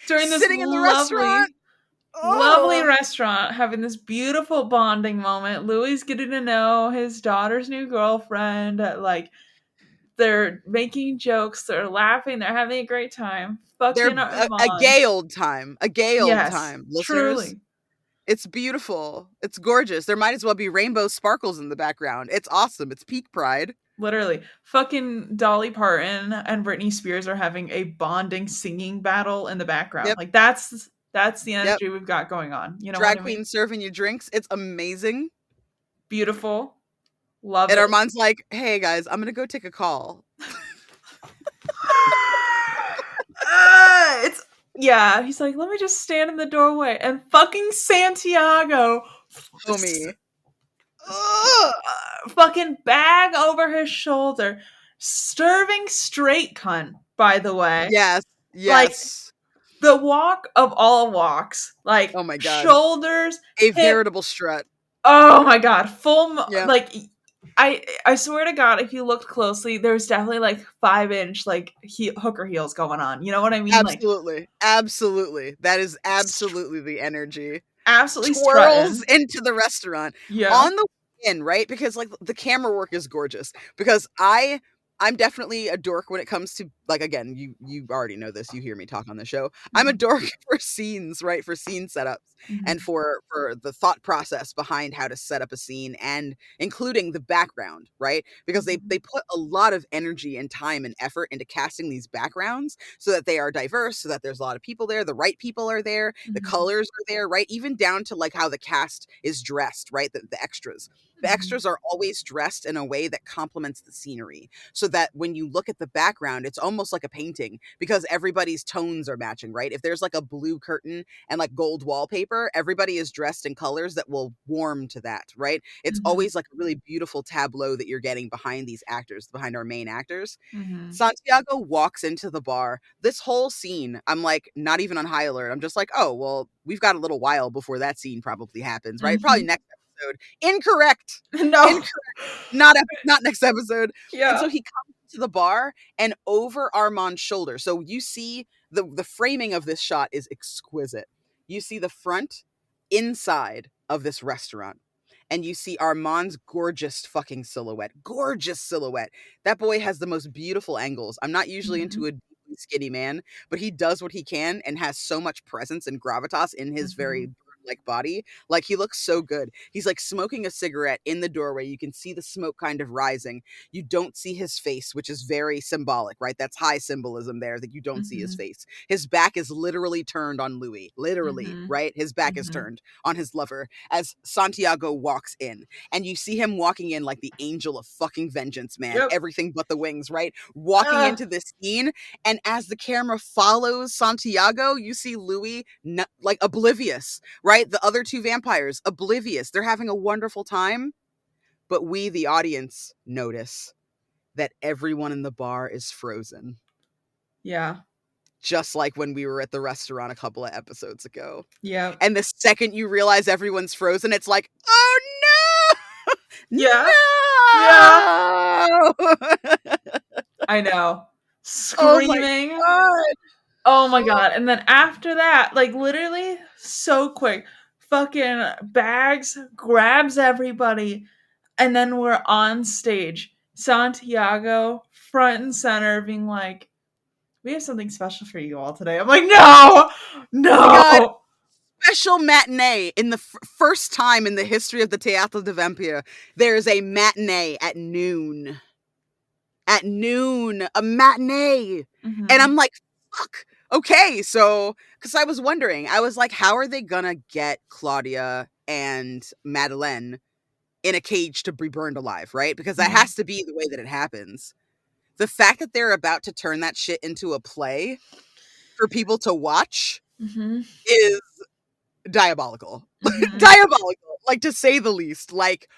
During this Sitting in the restaurant. lovely restaurant, having this beautiful bonding moment. Louis getting to know his daughter's new girlfriend. Like, they're making jokes, they're laughing, they're having a great time. They're Fucking a Armand. gay old time. A gay old Yes, time, listeners. truly. It's beautiful. It's gorgeous. There might as well be rainbow sparkles in the background. It's awesome. It's peak pride. Literally. Fucking Dolly Parton and Britney Spears are having a bonding singing battle in the background. Yep. Like, that's the Yep. energy we've got going on. You know Drag what I queen mean? serving you drinks. It's amazing. Beautiful. Love And it. Armand's like, hey guys, I'm gonna go take a call. It's yeah. He's like, let me just stand in the doorway, and fucking Santiago, Homie. fucking bag over his shoulder, serving straight cunt. By the way, Yes. like Yes. the walk of all walks, like Oh my god. shoulders, A hip. veritable strut. Oh my god, full Yeah. like. I swear to God, if you looked closely, there's definitely like 5-inch like hooker heels going on. You know what I mean? Like, Absolutely. Absolutely. That is absolutely the energy. absolutely Twirls strutting. into the restaurant Yeah. on the way in, right? Because like the camera work is gorgeous. Because I'm definitely a dork when it comes to, like, again, you already know this, you hear me talk on the show. I'm a dork for scenes, right? For scene setups and Mhm. for the thought process behind how to set up a scene and including the background, right? Because they put a lot of energy and time and effort into casting these backgrounds so that they are diverse, so that there's a lot of people there, the right people are there, the Mhm. colors are there, right? Even down to like how the cast is dressed, right? The extras. The extras are always dressed in a way that complements the scenery, so that when you look at the background, it's almost like a painting because everybody's tones are matching, right? If there's like a blue curtain and like gold wallpaper, everybody is dressed in colors that will warm to that, right? It's Mm-hmm. always like a really beautiful tableau that you're getting behind these actors, behind our main actors. Mm-hmm. Santiago walks into the bar. This whole scene, I'm like, not even on high alert. I'm just like, oh, well, we've got a little while before that scene probably happens, right? Probably Mm-hmm. next episode. Incorrect. No. Incorrect. Not next episode. And Yeah. so he comes to the bar and over Armand's shoulder. So you see the framing of this shot is exquisite. You see the front inside of this restaurant. And you see Armand's gorgeous fucking silhouette. Gorgeous silhouette. That boy has the most beautiful angles. I'm not usually Mm-hmm. into a deeply skinny man, but he does what he can and has so much presence and gravitas in his Mm-hmm. very like body. Like he looks so good. He's like smoking a cigarette in the doorway. You can see the smoke kind of rising. You don't see his face, which is very symbolic, right? That's high symbolism there that you don't see his Mm-hmm. face. His back is literally turned on Louis. Literally, Mm-hmm. right? His back is Mm-hmm. turned on his lover as Santiago walks in. And you see him walking in like the angel of fucking vengeance, man. Yep. Everything but the wings, right? Walking Uh, into this scene. And as the camera follows Santiago, you see Louis like oblivious, right? The other two vampires, oblivious. They're having a wonderful time. But we, the audience, notice that everyone in the bar is frozen. yeah. Just like when we were at the restaurant a couple of episodes ago. Yep. And the second you realize everyone's frozen, it's like, oh no! Yeah. Yeah. No! I know. Oh my Screaming. god! Oh my god. And then after that, like literally so quick, fucking Bags grabs everybody, and then we're on stage. Santiago, front and center, being like, we have something special for you all today. I'm like, no, Oh my god! no. Special matinee in the first time in the history of the Teatro de Vampire. There is a matinee at noon. At noon, a matinee. And Mm-hmm. I'm like, fuck. Okay, so, because I was wondering, I was like, how are they gonna get Claudia and Madeleine in a cage to be burned alive, right? Because that Mm-hmm. has to be the way that it happens. The fact that they're about to turn that shit into a play for people to watch Mm-hmm. is diabolical. Mm-hmm. Diabolical, like to say the least. Like,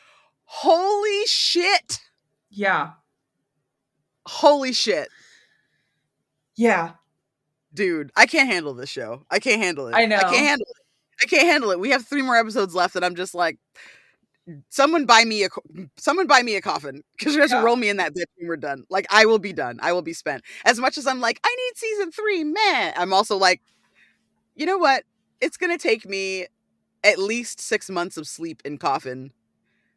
holy shit. Yeah. Holy shit. Yeah. Dude, I can't handle this show. I can't handle it. I I can't know. handle it. I can't handle it. We have 3 more episodes left and I'm just like, someone buy me a coffin because you're going to Yeah. roll me in that bitch when we're done. Like I will be done. I will be spent. As much as I'm like, I need season 3, man. I'm also like, you know what? It's going to take me at least 6 months of sleep in coffin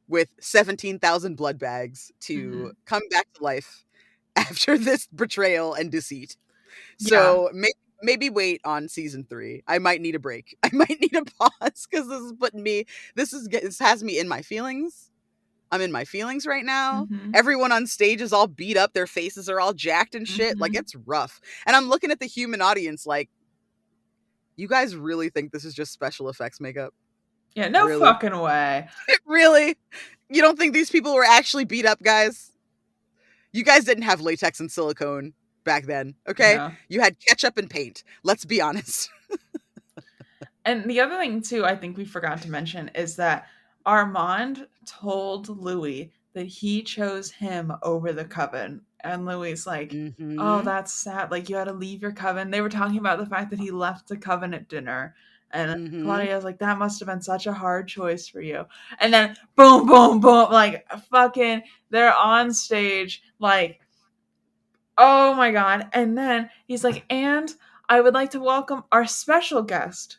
with 17,000 blood bags Mm-hmm. to come back to life after this betrayal and deceit. Yeah. So maybe wait on season 3. I might need a break. I might need a pause because this is putting me. This has me in my feelings. I'm in my feelings right now. Mm-hmm. Everyone on stage is all beat up. Their faces are all jacked and shit. Like Mm-hmm. it's rough. And I'm looking at the human audience like, you guys really think this is just special effects makeup? Yeah, no Really? fucking way. Really? You don't think these people were actually beat up, guys? You guys didn't have latex and silicone back then, okay? No. You had ketchup and paint. Let's be honest. And the other thing too, I think we forgot to mention is that Armand told Louis that he chose him over the coven. And Louis like, oh, Mhm. that's sad. Like you had to leave your coven. They were talking about the fact that he left the coven at dinner. And Mhm. Claudia's like, that must have been such a hard choice for you. And then boom, boom, boom, like fucking they're on stage, like, oh my god. And then he's like, and I would like to welcome our special guest,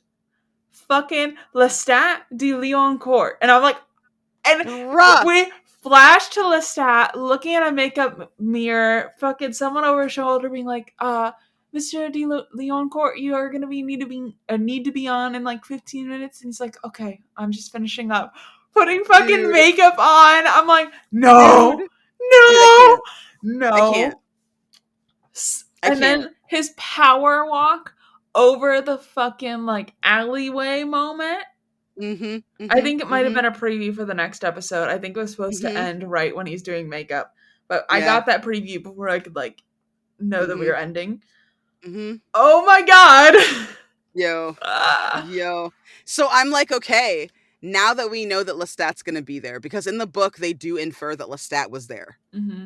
fucking Lestat de Leoncourt. And I'm like, and Bruh, we flash to Lestat looking at a makeup mirror, fucking someone over his shoulder being like, Mr. de Leoncourt, you are gonna need to be on in like 15 minutes. And he's like, okay, I'm just finishing up. Putting fucking dude, makeup on. I'm like, dude, no, dude, I no, can't. I can't. no. I And can't. then his power walk over the fucking like alleyway moment. I think it might have been a preview for the next episode. I think it was supposed to end right when he's doing makeup. But I got that preview before I could, like, know that we were ending. Oh my god! Yo. So I'm like, okay, now that we know that Lestat's going to be there, because in the book, they do infer that Lestat was there,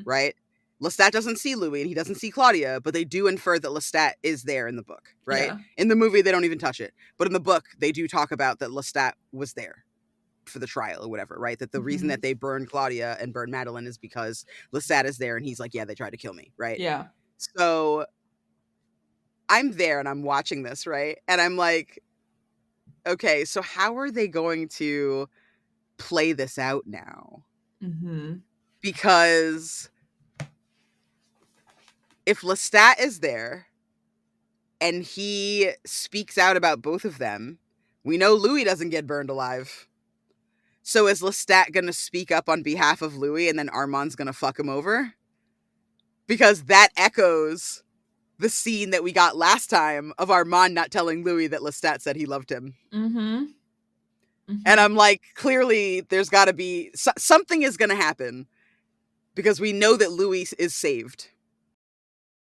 right? Lestat doesn't see Louis and he doesn't see Claudia, but they do infer that Lestat is there in the book, right? Yeah. In the movie, they don't even touch it. But in the book, they do talk about that Lestat was there for the trial or whatever, right? That the reason that they burn Claudia and burn Madeline is because Lestat is there and he's like, yeah, they tried to kill me, right? Yeah. So I'm there and I'm watching this, right? And I'm like, okay, so how are they going to play this out now? Because if Lestat is there and he speaks out about both of them, we know Louis doesn't get burned alive. So is Lestat going to speak up on behalf of Louis and then Armand's going to fuck him over? Because that echoes the scene that we got last time of Armand not telling Louis that Lestat said he loved him. And I'm like, clearly there's got to be something is going to happen because we know that Louis is saved.